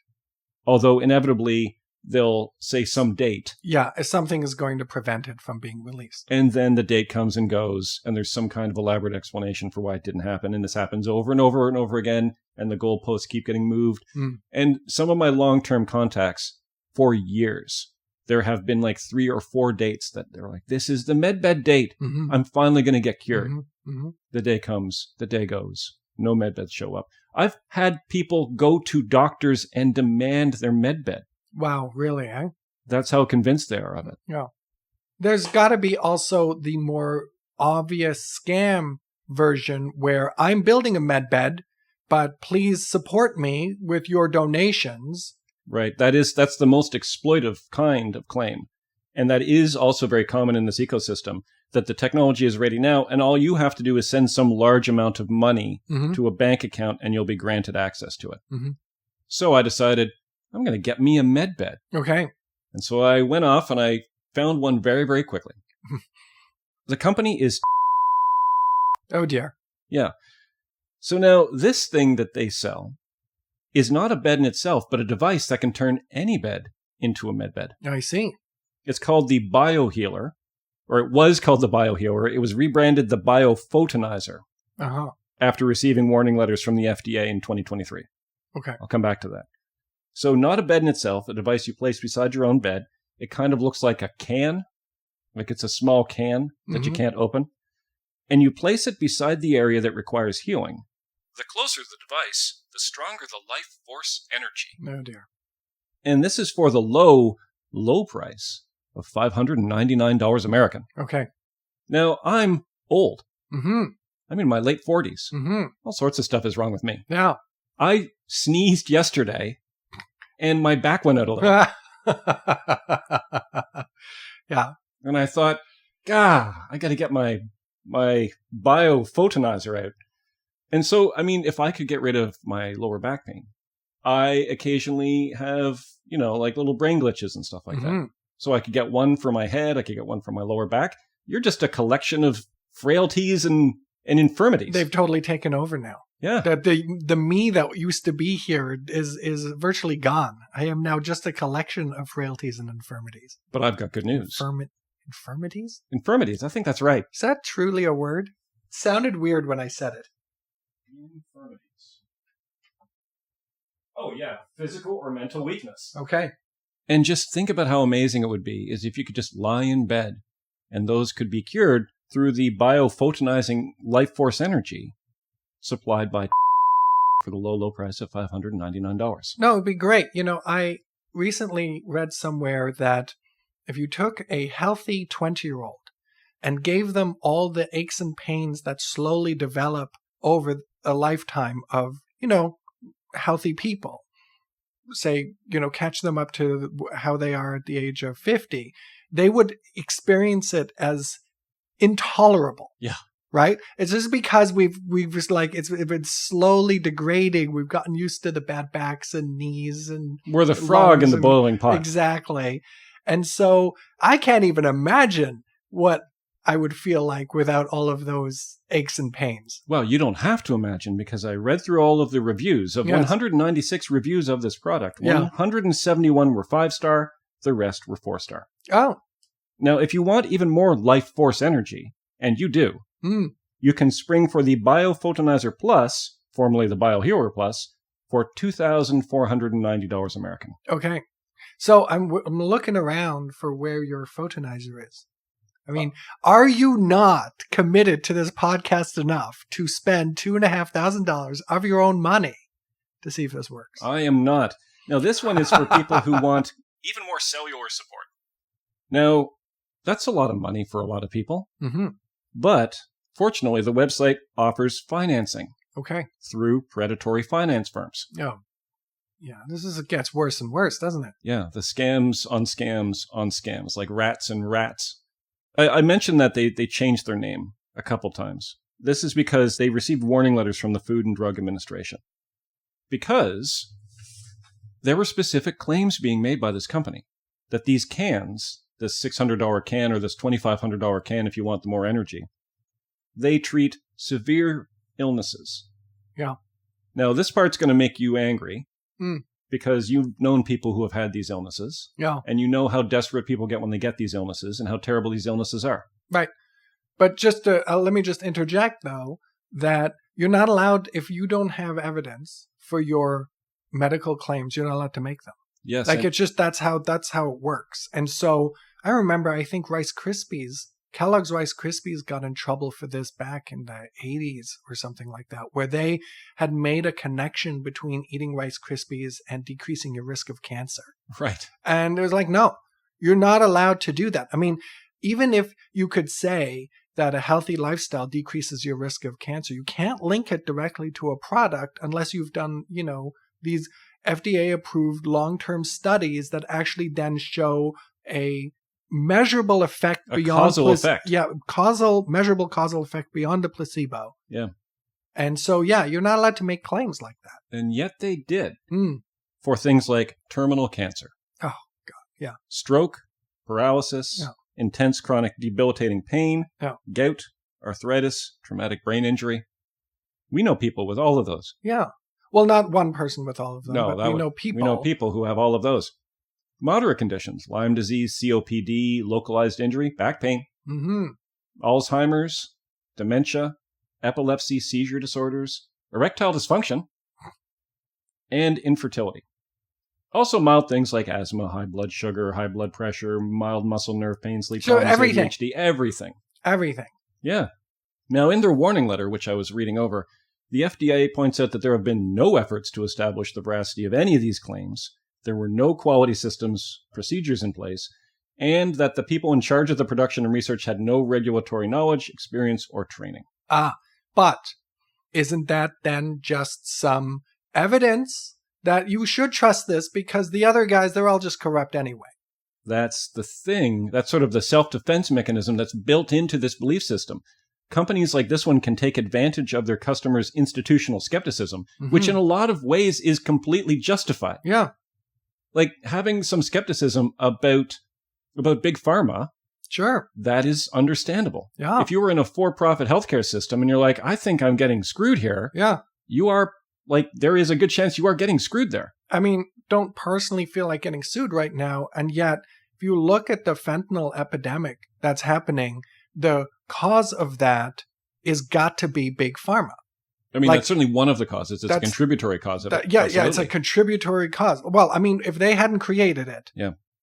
Although inevitably they'll say some date. Yeah, something is going to prevent it from being released. And then the date comes and goes, and there's some kind of elaborate explanation for why it didn't happen. And this happens over and over and over again, and the goalposts keep getting moved. And some of my long-term contacts, for years, there have been like 3 or 4 dates that they're like, this is the medbed date. Mm-hmm. I'm finally going to get cured. Mm-hmm. The day comes, the day goes. No medbeds show up. I've had people go to doctors and demand their medbed. Wow, really, eh? That's how convinced they are of it. Yeah. There's got to be also the more obvious scam version where I'm building a medbed, but please support me with your donations. Right. That's the most exploitive kind of claim. And that is also very common in this ecosystem, that the technology is ready now, and all you have to do is send some large amount of money to a bank account, and you'll be granted access to it. Mm-hmm. So I decided, I'm going to get me a medbed. Okay. And so I went off and I found one very, very quickly. The company is... Oh, dear. Yeah. So now this thing that they sell is not a bed in itself, but a device that can turn any bed into a medbed. I see. It's called the BioHealer, or it was called the BioHealer. It was rebranded the BioPhotonizer after receiving warning letters from the FDA in 2023. Okay. I'll come back to that. So not a bed in itself, a device you place beside your own bed. It kind of looks like a can, like it's a small can that you can't open. And you place it beside the area that requires healing. The closer the device, the stronger the life force energy. Oh, dear. And this is for the low price of $599 American. Okay. Now, I'm old. Mm-hmm. I'm in my late 40s. Mm-hmm. All sorts of stuff is wrong with me. Yeah. I sneezed yesterday, and my back went out a little. Yeah. And I thought, I got to get my biophotonizer out. And so, I mean, if I could get rid of my lower back pain, I occasionally have, like little brain glitches and stuff like that. So I could get one for my head. I could get one for my lower back. You're just a collection of frailties and infirmities. They've totally taken over now. Yeah. The me that used to be here is virtually gone. I am now just a collection of frailties and infirmities. But I've got good news. Infirmities? Infirmities. I think that's right. Is that truly a word? It sounded weird when I said it. Infirmities. Oh, yeah. Physical or mental weakness. Okay. And just think about how amazing it would be is if you could just lie in bed and those could be cured through the biophotonizing life force energy supplied by for the low price of $599. No, it'd be great. I recently read somewhere that if you took a healthy 20-year-old and gave them all the aches and pains that slowly develop over a lifetime of, healthy people, say, catch them up to how they are at the age of 50, they would experience it as intolerable. Yeah. Right? It's just because we've just it's been slowly degrading. We've gotten used to the bad backs and knees and we're the frog in the boiling pot. Exactly. And so I can't even imagine what I would feel like without all of those aches and pains. Well, you don't have to imagine because I read through all of the reviews. Of 196 reviews of this product, 171 were 5-star, the rest were 4-star. Oh. Now, if you want even more life force energy, and you do, you can spring for the Biophotonizer Plus, formerly the BioHero Plus, for $2,490 American. Okay. So I'm looking around for where your photonizer is. I mean, are you not committed to this podcast enough to spend $2,500 of your own money to see if this works? I am not. Now, this one is for people who want even more cellular support. Now, that's a lot of money for a lot of people. Mm-hmm. But, fortunately, the website offers financing. Okay. Through predatory finance firms. Oh. Yeah, it gets worse and worse, doesn't it? Yeah, the scams on scams on scams, like rats and rats. I mentioned that they changed their name a couple times. This is because they received warning letters from the Food and Drug Administration. Because there were specific claims being made by this company that these cans, this $600 can or this $2,500 can if you want the more energy, they treat severe illnesses. Yeah. Now, this part's going to make you angry because you've known people who have had these illnesses. Yeah. And you know how desperate people get when they get these illnesses and how terrible these illnesses are. Right. But just let me just interject, though, that you're not allowed, if you don't have evidence for your medical claims, you're not allowed to make them. Yes. It's just that's how it works. And so I remember, I think Kellogg's Rice Krispies got in trouble for this back in the 80s or something like that, where they had made a connection between eating Rice Krispies and decreasing your risk of cancer. Right. And it was like, no, you're not allowed to do that. I mean, even if you could say that a healthy lifestyle decreases your risk of cancer, you can't link it directly to a product unless you've done, these FDA-approved long-term studies that actually then show a measurable effect beyond causal effect. Yeah, measurable causal effect beyond the placebo. Yeah. And so, you're not allowed to make claims like that. And yet they did for things like terminal cancer. Oh, God. Yeah. Stroke, paralysis, intense chronic debilitating pain, gout, arthritis, traumatic brain injury. We know people with all of those. Yeah. Well, not one person with all of them, but we know people. We know people who have all of those. Moderate conditions, Lyme disease, COPD, localized injury, back pain, Alzheimer's, dementia, epilepsy, seizure disorders, erectile dysfunction, and infertility. Also mild things like asthma, high blood sugar, high blood pressure, mild muscle nerve pain, sleep problems, everything. ADHD, everything. Everything. Yeah. Now, in their warning letter, which I was reading over, the FDA points out that there have been no efforts to establish the veracity of any of these claims. There were no quality systems, procedures in place, and that the people in charge of the production and research had no regulatory knowledge, experience, or training. But isn't that then just some evidence that you should trust this because the other guys, they're all just corrupt anyway? That's the thing. That's sort of the self-defense mechanism that's built into this belief system. Companies like this one can take advantage of their customers' institutional skepticism, which in a lot of ways is completely justified. Yeah. Like having some skepticism about big pharma, Sure. that is understandable. Yeah. If you were in a for-profit healthcare system and you're like, I think I'm getting screwed here, Yeah. you are like, there is a good chance you are getting screwed there. I mean, don't personally feel like getting sued right now. And yet, if you look at the fentanyl epidemic that's happening, the cause of that is got to be big pharma. I mean, Like, that's certainly one of the causes. It's a contributory cause of it. Yeah, Absolutely. it's a contributory cause. Well, I mean, if they hadn't created it,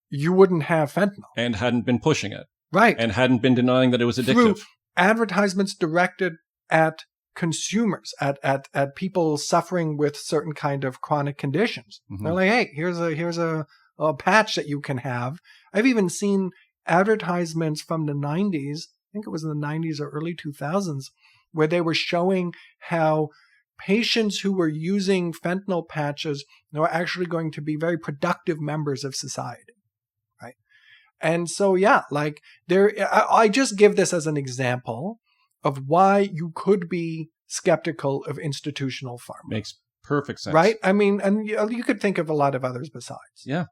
you wouldn't have fentanyl. And hadn't been pushing it. Right. And hadn't been denying that it was addictive. Through advertisements directed at consumers, at people suffering with certain kind of chronic conditions. They're like, hey, here's a patch that you can have. I've even seen advertisements from the 90s, I think it was in the 90s or early 2000s, where they were showing how patients who were using fentanyl patches were actually going to be very productive members of society. Right. And so, yeah, like I just give this as an example of why you could be skeptical of institutional pharma. Makes perfect sense. Right? I mean, and you could think of a lot of others besides. Yeah.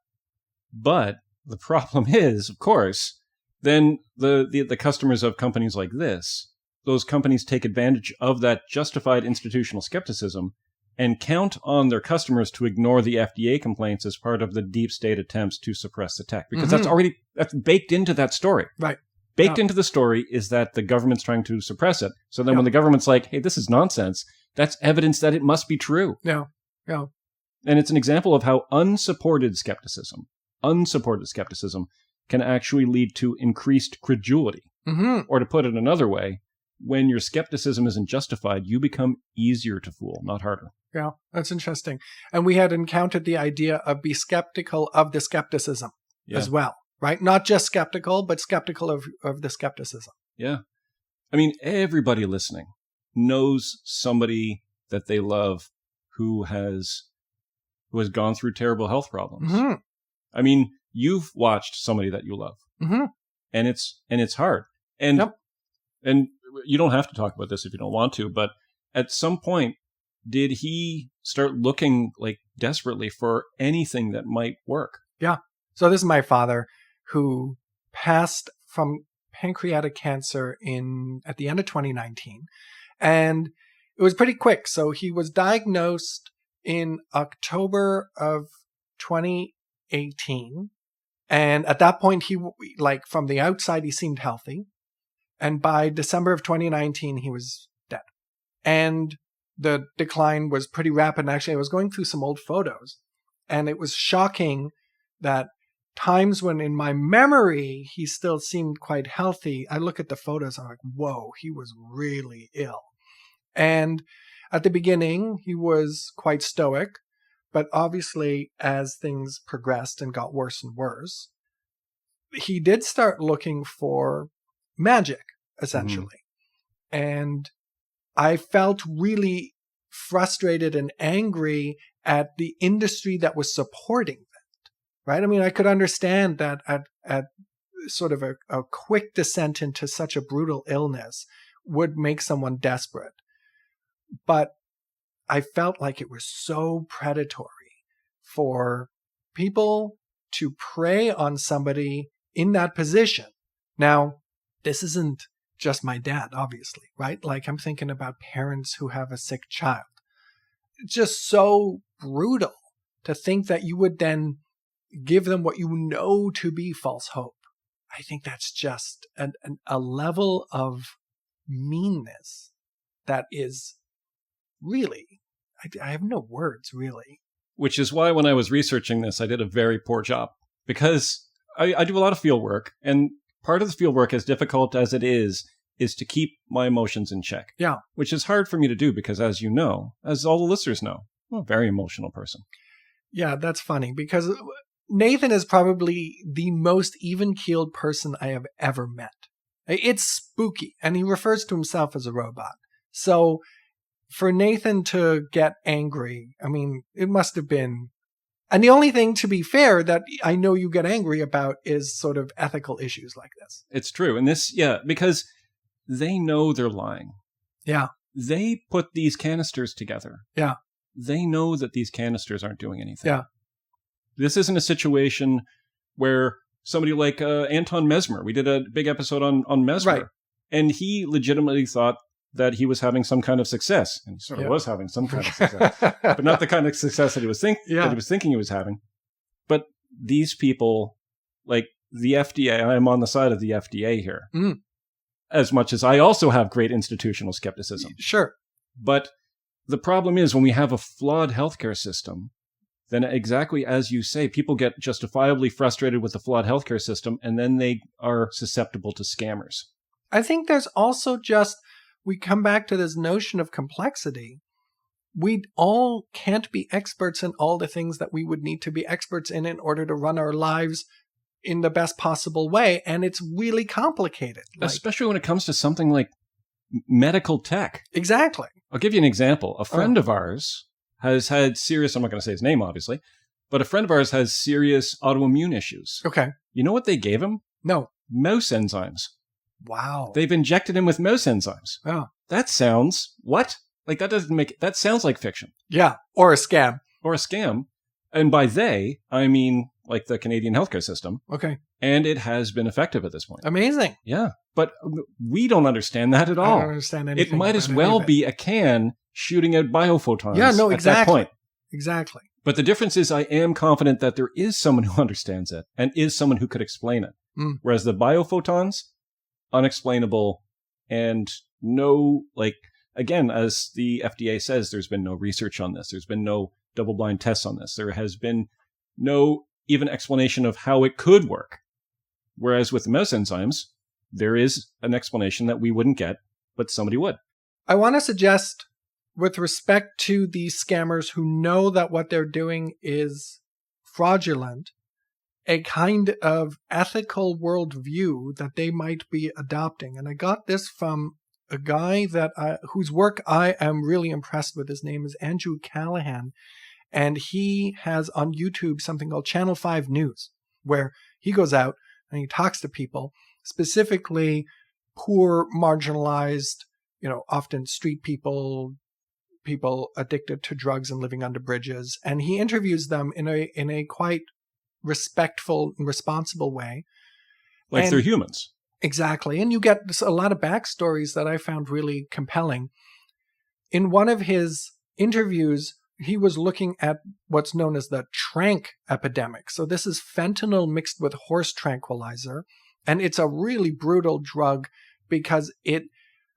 But the problem is, of course, then the customers of companies like this, those companies take advantage of that justified institutional skepticism and count on their customers to ignore the FDA complaints as part of the deep state attempts to suppress the tech. Because that's baked into that story. Right. Baked into the story is that the government's trying to suppress it. So then when the government's like, hey, this is nonsense, that's evidence that it must be true. Yeah. Yeah. And it's an example of how unsupported skepticism can actually lead to increased credulity. Or to put it another way, when your skepticism isn't justified, you become easier to fool, not harder. Yeah, that's interesting. And we had encountered the idea of be skeptical of the skepticism as well, right? Not just skeptical, but skeptical of the skepticism. Yeah. I mean, everybody listening knows somebody that they love who has gone through terrible health problems. I mean, you've watched somebody that you love, and it's hard. And and you don't have to talk about this if you don't want to, but at some point, did he start looking like desperately for anything that might work? Yeah. So this is my father, who passed from pancreatic cancer at the end of 2019, and it was pretty quick. So he was diagnosed in October of 2018. And at that point, he, like, from the outside, he seemed healthy. And by December of 2019, he was dead. And the decline was pretty rapid. And actually, I was going through some old photos, and it was shocking that times when in my memory, he still seemed quite healthy. I look at the photos, I'm like, whoa, he was really ill. And at the beginning, he was quite stoic. But obviously, as things progressed and got worse and worse, he did start looking for magic, essentially. And I felt really frustrated and angry at the industry that was supporting that, right? I mean, I could understand that at sort of a quick descent into such a brutal illness would make someone desperate. But I felt like it was so predatory for people to prey on somebody in that position. Now, this isn't just my dad, obviously, right? Like, I'm thinking about parents who have a sick child. It's just so brutal to think that you would then give them what you know to be false hope. I think that's just a level of meanness that is really, I have no words, really. Which is why when I was researching this, I did a very poor job. Because I do a lot of field work, and part of the field work, as difficult as it is to keep my emotions in check. Yeah. Which is hard for me to do because, as you know, as all the listeners know, I'm a very emotional person. Yeah, that's funny because Nathan is probably the most even-keeled person I have ever met. It's spooky, and he refers to himself as a robot. So for Nathan to get angry, I mean, it must have been And the only thing, to be fair, that I know you get angry about is sort of ethical issues like this. It's true. And this, because they know they're lying. Yeah. They put these canisters together. Yeah. They know that these canisters aren't doing anything. Yeah. This isn't a situation where somebody like Anton Mesmer, we did a big episode on Mesmer, Right. and he legitimately thought that he was having some kind of success, and he sort of was having some kind of success, but not the kind of success that he was thinking he was having. But these people, like the FDA, I am on the side of the FDA here, as much as I also have great institutional skepticism. Sure. But the problem is when we have a flawed healthcare system, then exactly as you say, people get justifiably frustrated with the flawed healthcare system, and then they are susceptible to scammers. I think there's also we come back to this notion of complexity. We all can't be experts in all the things that we would need to be experts in order to run our lives in the best possible way. And it's really complicated. Especially when it comes to something like medical tech. Exactly. I'll give you an example. A friend of ours has had serious, I'm not going to say his name, obviously, but a friend of ours has serious autoimmune issues. Okay. You know what they gave him? No. Mouse enzymes. Wow. They've injected him with mouse enzymes. Oh. That sounds, what? Like that sounds like fiction. Yeah. Or a scam. Or a scam. And by they, I mean like the Canadian healthcare system. Okay. And it has been effective at this point. Amazing. Yeah. But we don't understand that at all. I don't understand anything. It might as well be a can shooting out biophotons exactly. at that point. Exactly. But the difference is I am confident that there is someone who understands it and is someone who could explain it. Whereas the biophotons, unexplainable, and no, again, as the FDA says, there's been no research on this. There's been no double-blind tests on this. There has been no even explanation of how it could work. Whereas with the mouse enzymes, there is an explanation that we wouldn't get, but somebody would. I want to suggest, with respect to these scammers who know that what they're doing is fraudulent, a kind of ethical worldview that they might be adopting. And I got this from a guy whose work I am really impressed with. His name is Andrew Callahan. And he has on YouTube something called Channel 5 News, where he goes out and he talks to people, specifically poor, marginalized, often street people addicted to drugs and living under bridges. And he interviews them in a quite respectful and responsible way. Like they're humans. Exactly. And you get a lot of backstories that I found really compelling. In one of his interviews, he was looking at what's known as the trank epidemic. So this is fentanyl mixed with horse tranquilizer. And it's a really brutal drug because it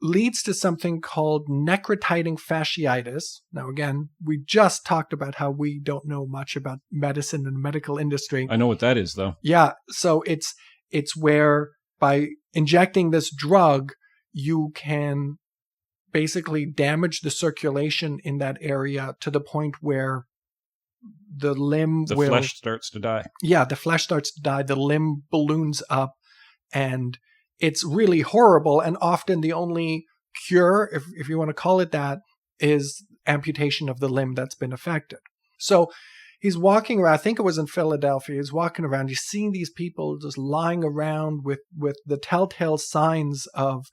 leads to something called necrotizing fasciitis. Now, again, we just talked about how we don't know much about medicine and the medical industry. I know what that is, though. Yeah. So it's where by injecting this drug, you can basically damage the circulation in that area to the point where the flesh starts to die. Yeah, the flesh starts to die. The limb balloons up, and it's really horrible. And often the only cure, if you want to call it that, is amputation of the limb that's been affected. So he's walking around, I think it was in Philadelphia, he's walking around, he's seeing these people just lying around with the telltale signs of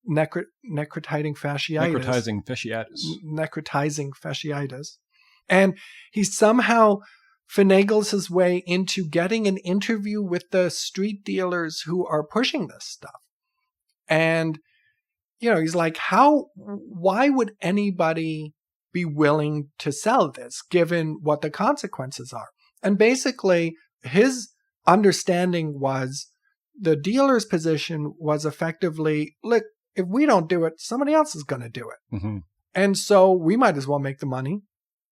necrotizing fasciitis. Necrotizing fasciitis. And he somehow finagles his way into getting an interview with the street dealers who are pushing this stuff. And, he's like, why would anybody be willing to sell this given what the consequences are? And basically his understanding was the dealer's position was effectively, look, if we don't do it, somebody else is going to do it. Mm-hmm. And so we might as well make the money.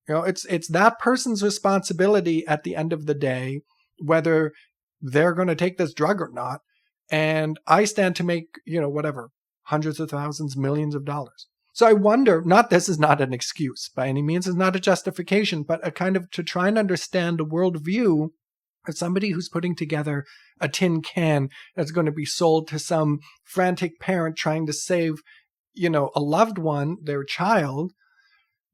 It's that person's responsibility at the end of the day, whether they're going to take this drug or not. And I stand to make, whatever, hundreds of thousands, millions of dollars. So I wonder, this is not an excuse by any means, it's not a justification, but a kind of to try and understand a worldview of somebody who's putting together a tin can that's going to be sold to some frantic parent trying to save, a loved one, their child,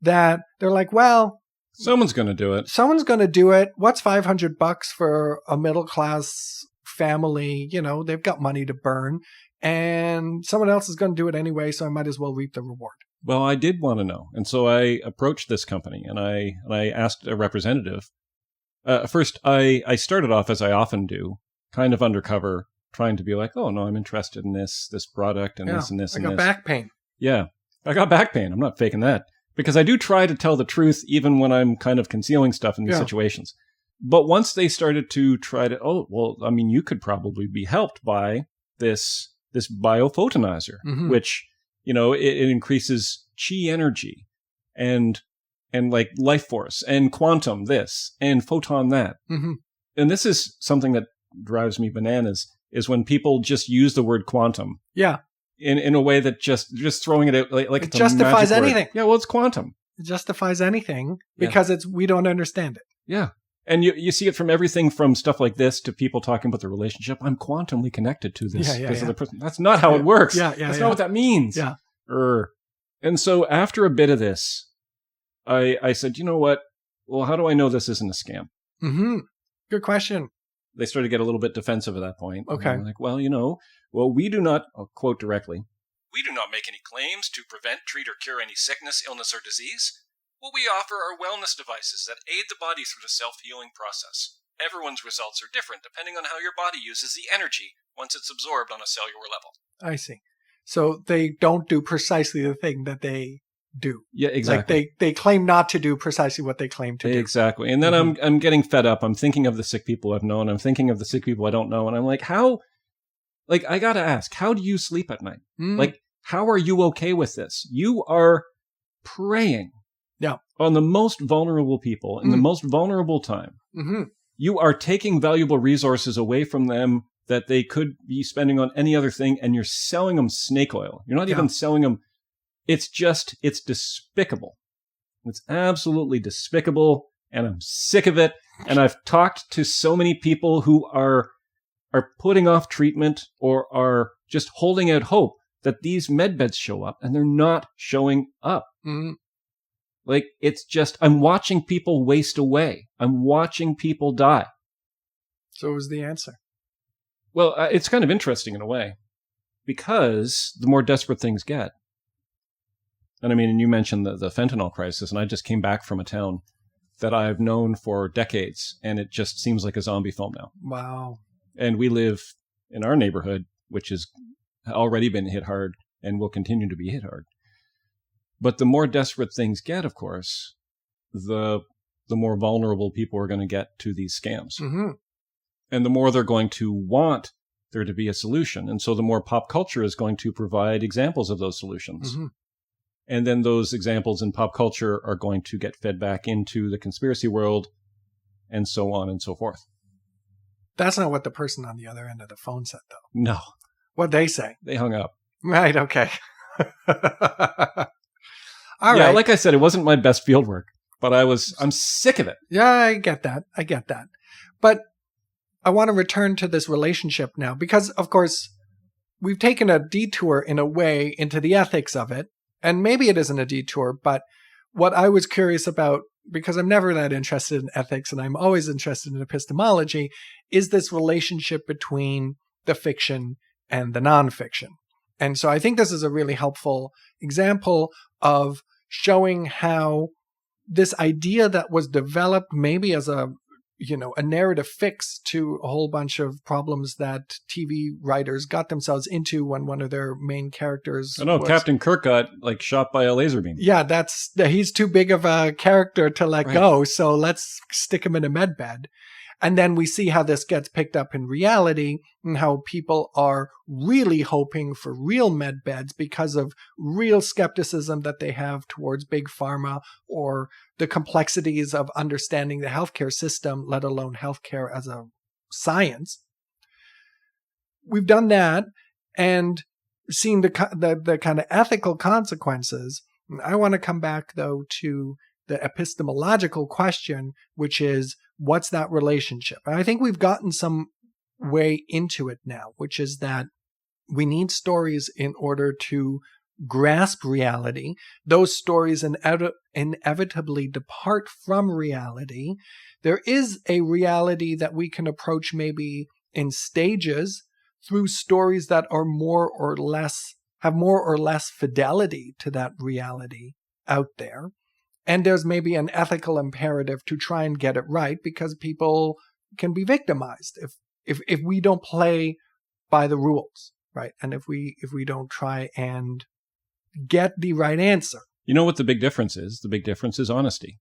that they're like, well, Someone's going to do it. Someone's going to do it. What's $500 for a middle class family? You know, they've got money to burn, and someone else is going to do it anyway, so I might as well reap the reward. Well, I did want to know. And so I approached this company and I asked a representative. First, I started off, as I often do, kind of undercover, trying to be like, oh, no, I'm interested in this product and this and this and this. I got back pain. Yeah, I got back pain. I'm not faking that. Because I do try to tell the truth even when I'm kind of concealing stuff in these situations. But once they started to try to, oh, well, I mean, you could probably be helped by this biophotonizer, which, you know, it increases chi energy and like life force and quantum this and photon that. And this is something that drives me bananas, is when people just use the word quantum. Yeah. In a way that just throwing it out like it justifies anything. Yeah, well, it's quantum. It justifies anything because we don't understand it. Yeah. And you see it from everything from stuff like this to people talking about the relationship. I'm quantumly connected to this other person. That's not how it works. That's not what that means. Yeah. And so after a bit of this, I said, you know what? Well, how do I know this isn't a scam? Good question. They started to get a little bit defensive at that point. Okay. Like, well, we do not, I'll quote directly, we do not make any claims to prevent, treat, or cure any sickness, illness, or disease. What we offer are wellness devices that aid the body through the self-healing process. Everyone's results are different depending on how your body uses the energy once it's absorbed on a cellular level. I see. So they don't do precisely the thing that they do. Yeah, exactly. Like they claim not to do precisely what they claim to do. Exactly. And then I'm getting fed up. I'm thinking of the sick people I've known. I'm thinking of the sick people I don't know. And I'm like, I got to ask, how do you sleep at night? Like, how are you okay with this? You are preying on the most vulnerable people in the most vulnerable time. You are taking valuable resources away from them that they could be spending on any other thing, and you're selling them snake oil. You're not even selling them. It's despicable. It's absolutely despicable, and I'm sick of it. And I've talked to so many people who are putting off treatment or are just holding out hope that these medbeds show up, and they're not showing up. Like, it's just, I'm watching people waste away. I'm watching people die. So what was the answer? Well, it's kind of interesting in a way, because the more desperate things get. And I mean, and you mentioned the fentanyl crisis, and I just came back from a town that I've known for decades, and it just seems like a zombie film now. Wow. And we live in our neighborhood, which has already been hit hard and will continue to be hit hard. But the more desperate things get, of course, the more vulnerable people are going to get to these scams. And the more they're going to want there to be a solution. And so the more pop culture is going to provide examples of those solutions. And then those examples in pop culture are going to get fed back into the conspiracy world, and so on and so forth. That's not what the person on the other end of the phone said, though. No. What'd they say? They hung up. Right, okay. All right. Like I said, it wasn't my best field work, but I'm sick of it. Yeah, I get that. But I want to return to this relationship now, because, of course, we've taken a detour in a way into the ethics of it. And maybe it isn't a detour, but what I was curious about, because I'm never that interested in ethics and I'm always interested in epistemology, is this relationship between the fiction and the nonfiction. And so I think this is a really helpful example of showing how this idea that was developed maybe as a narrative fix to a whole bunch of problems that TV writers got themselves into when one of their main characters Captain Kirk got shot by a laser beam. Yeah, he's too big of a character to let go, so let's stick him in a medbed. And then we see how this gets picked up in reality and how people are really hoping for real med beds because of real skepticism that they have towards big pharma or the complexities of understanding the healthcare system, let alone healthcare as a science. We've done that and seen the kind of ethical consequences. I want to come back, though, to the epistemological question, which is, what's that relationship? And I think we've gotten some way into it now, which is that we need stories in order to grasp reality. Those stories inevitably depart from reality. There is a reality that we can approach maybe in stages through stories that are have more or less fidelity to that reality out there. And there's maybe an ethical imperative to try and get it right, because people can be victimized if we don't play by the rules, right? And if we don't try and get the right answer. You know what the big difference is? The big difference is honesty.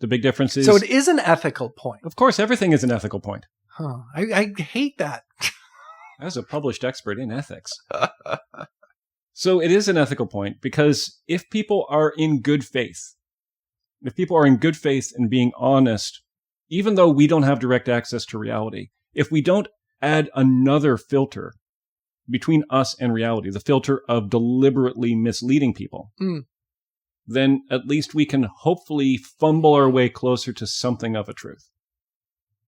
The big difference is... So it is an ethical point. Of course, everything is an ethical point. Huh. I hate that. As a published expert in ethics. So it is an ethical point, because if people are in good faith, and being honest, even though we don't have direct access to reality, if we don't add another filter between us and reality, the filter of deliberately misleading people, then at least we can hopefully fumble our way closer to something of a truth.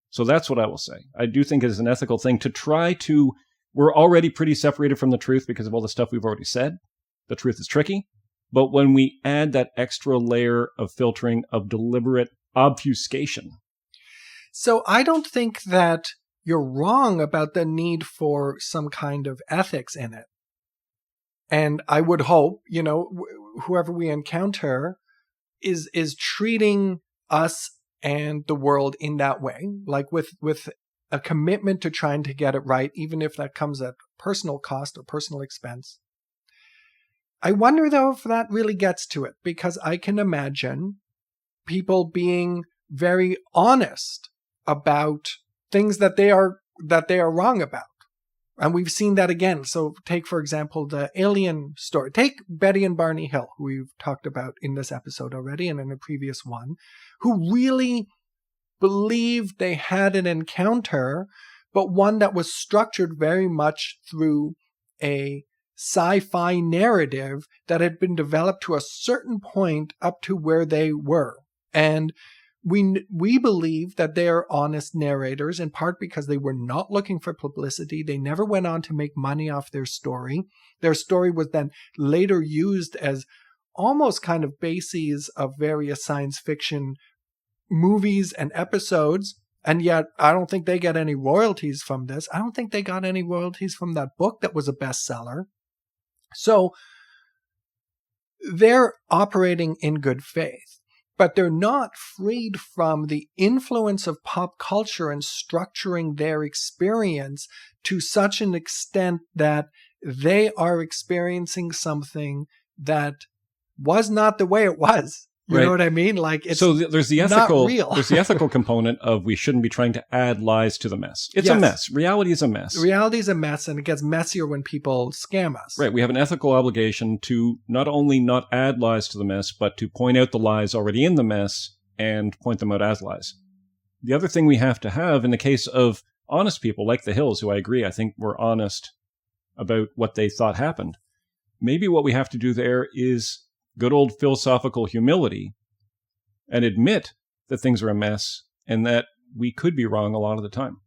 So that's what I will say. I do think it is an ethical thing to try to... We're already pretty separated from the truth because of all the stuff we've already said. The truth is tricky. But when we add that extra layer of filtering, of deliberate obfuscation... So I don't think that you're wrong about the need for some kind of ethics in it. And I would hope, whoever we encounter is treating us and the world in that way, like with a commitment to trying to get it right, even if that comes at personal cost or personal expense. I wonder, though, if that really gets to it, because I can imagine people being very honest about things that they are wrong about. And we've seen that again. So take, for example, the alien story. Take Betty and Barney Hill, who we've talked about in this episode already and in a previous one, who really believed they had an encounter, but one that was structured very much through a sci-fi narrative that had been developed to a certain point up to where they were. And we believe that they are honest narrators, in part because they were not looking for publicity. They never went on to make money off their story. Their story was then later used as almost kind of bases of various science fiction movies and episodes. And yet, I don't think they get any royalties from this. I don't think they got any royalties from that book that was a bestseller. So they're operating in good faith. But they're not freed from the influence of pop culture and structuring their experience to such an extent that they are experiencing something that was not the way it was. You know what I mean? Like, it's there's the ethical, not real. There's the ethical component of we shouldn't be trying to add lies to the mess. It's a mess. Reality is a mess. Reality is a mess, and it gets messier when people scam us. Right. We have an ethical obligation to not only not add lies to the mess, but to point out the lies already in the mess and point them out as lies. The other thing we have to have in the case of honest people like the Hills, who I agree, I think were honest about what they thought happened. Maybe what we have to do there is good old philosophical humility and admit that things are a mess and that we could be wrong a lot of the time.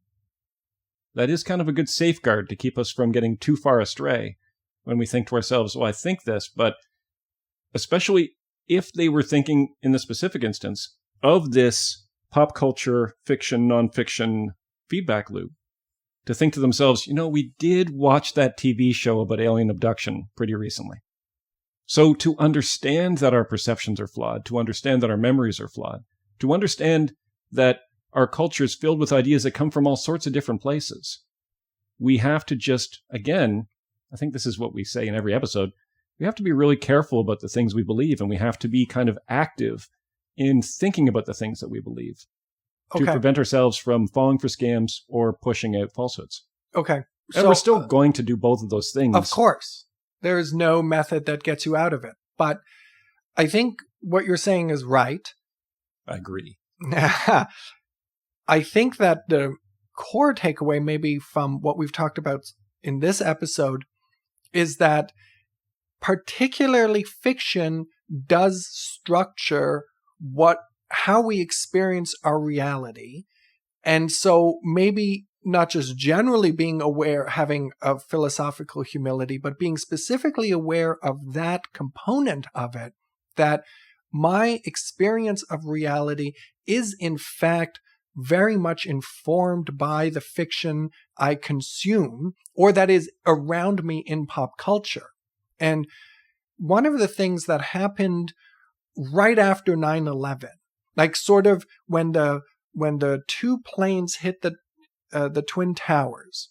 That is kind of a good safeguard to keep us from getting too far astray when we think to ourselves, well, I think this, but especially if they were thinking in the specific instance of this pop culture, fiction, nonfiction feedback loop, to think to themselves, we did watch that TV show about alien abduction pretty recently. So to understand that our perceptions are flawed, to understand that our memories are flawed, to understand that our culture is filled with ideas that come from all sorts of different places, we have to just, again, I think this is what we say in every episode, we have to be really careful about the things we believe, and we have to be kind of active in thinking about the things that we believe to prevent ourselves from falling for scams or pushing out falsehoods. Okay. And we're still going to do both of those things. Of course. There is no method that gets you out of it. But I think what you're saying is right. I agree. I think that the core takeaway maybe from what we've talked about in this episode is that particularly fiction does structure how we experience our reality. And so maybe not just generally being aware, having a philosophical humility, but being specifically aware of that component of it, that my experience of reality is in fact very much informed by the fiction I consume, or that is around me in pop culture. And one of the things that happened right after 9/11, like sort of when the two planes hit the Twin Towers,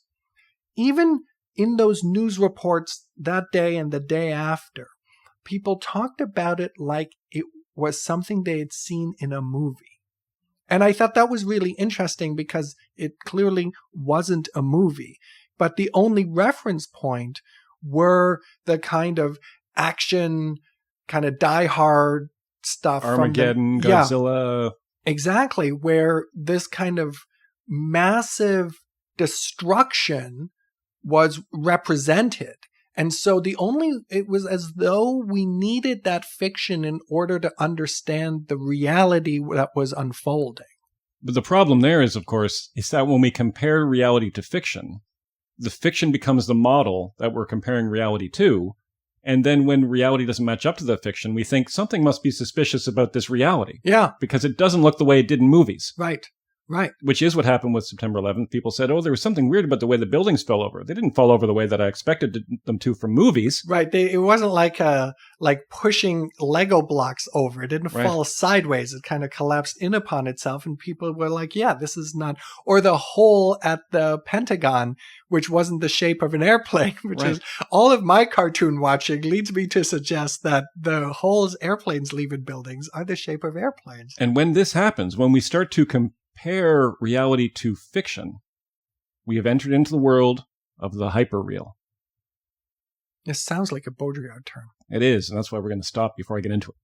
even in those news reports that day and the day after, people talked about it like it was something they had seen in a movie. And I thought that was really interesting because it clearly wasn't a movie. But the only reference point were the kind of action, kind of die-hard stuff. Armageddon, Godzilla. Yeah, exactly, where this kind of massive destruction was represented. And so it was as though we needed that fiction in order to understand the reality that was unfolding. But the problem there is, of course, is that when we compare reality to fiction, the fiction becomes the model that we're comparing reality to. And then when reality doesn't match up to the fiction, we think something must be suspicious about this reality. Yeah. Because it doesn't look the way it did in movies. Right. Which is what happened with September 11th. People said, oh, there was something weird about the way the buildings fell over. They didn't fall over the way that I expected them to from movies. Right. It wasn't like pushing Lego blocks over. It didn't fall sideways. It kind of collapsed in upon itself. And people were like, yeah, this is not. Or the hole at the Pentagon, which wasn't the shape of an airplane, which is all of my cartoon watching leads me to suggest that the holes airplanes leave in buildings are the shape of airplanes. And when this happens, when we start to compare reality to fiction, we have entered into the world of the hyperreal. This sounds like a Baudrillard term. It is, and that's why we're going to stop before I get into it.